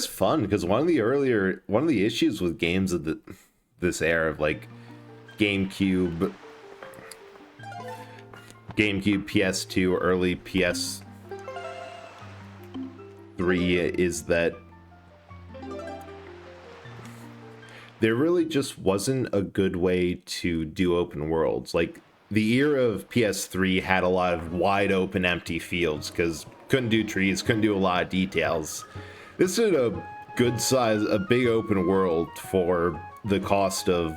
fun, because one of the issues with games of this era of like GameCube, PS2, early PS3 is that there really just wasn't a good way to do open worlds. Like the era of PS3 had a lot of wide open empty fields because couldn't do trees, couldn't do a lot of details. This is a good size, a big open world for the cost of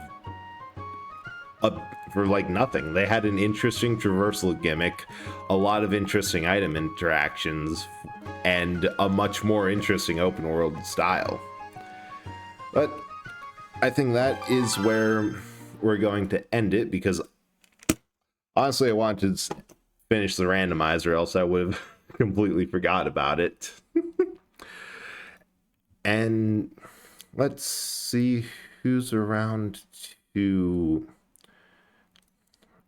for like nothing. They had an interesting traversal gimmick, a lot of interesting item interactions, and a much more interesting open world style. But I think that is where we're going to end it, because honestly I wanted to finish the randomizer, else I would have completely forgot about it. And let's see who's around to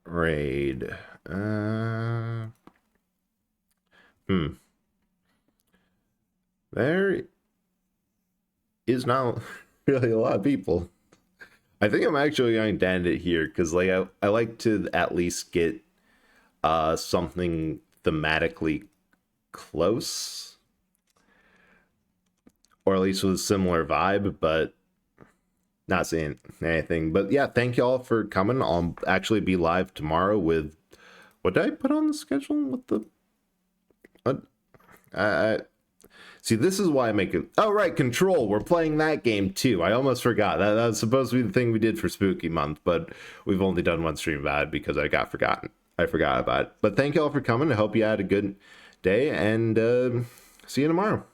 raid. There is not really a lot of people. I think I'm actually going to end it here, because like I like to at least get something thematically close, or at least with a similar vibe, but not saying anything. But yeah, thank y'all for coming. I'll actually be live tomorrow with, what did I put on the schedule with the see, this is why I make it. Oh right, Control, we're playing that game too. I almost forgot that was supposed to be the thing we did for Spooky Month, but we've only done one stream about it because I forgot about it. But thank y'all for coming. I hope you had a good day, and see you tomorrow.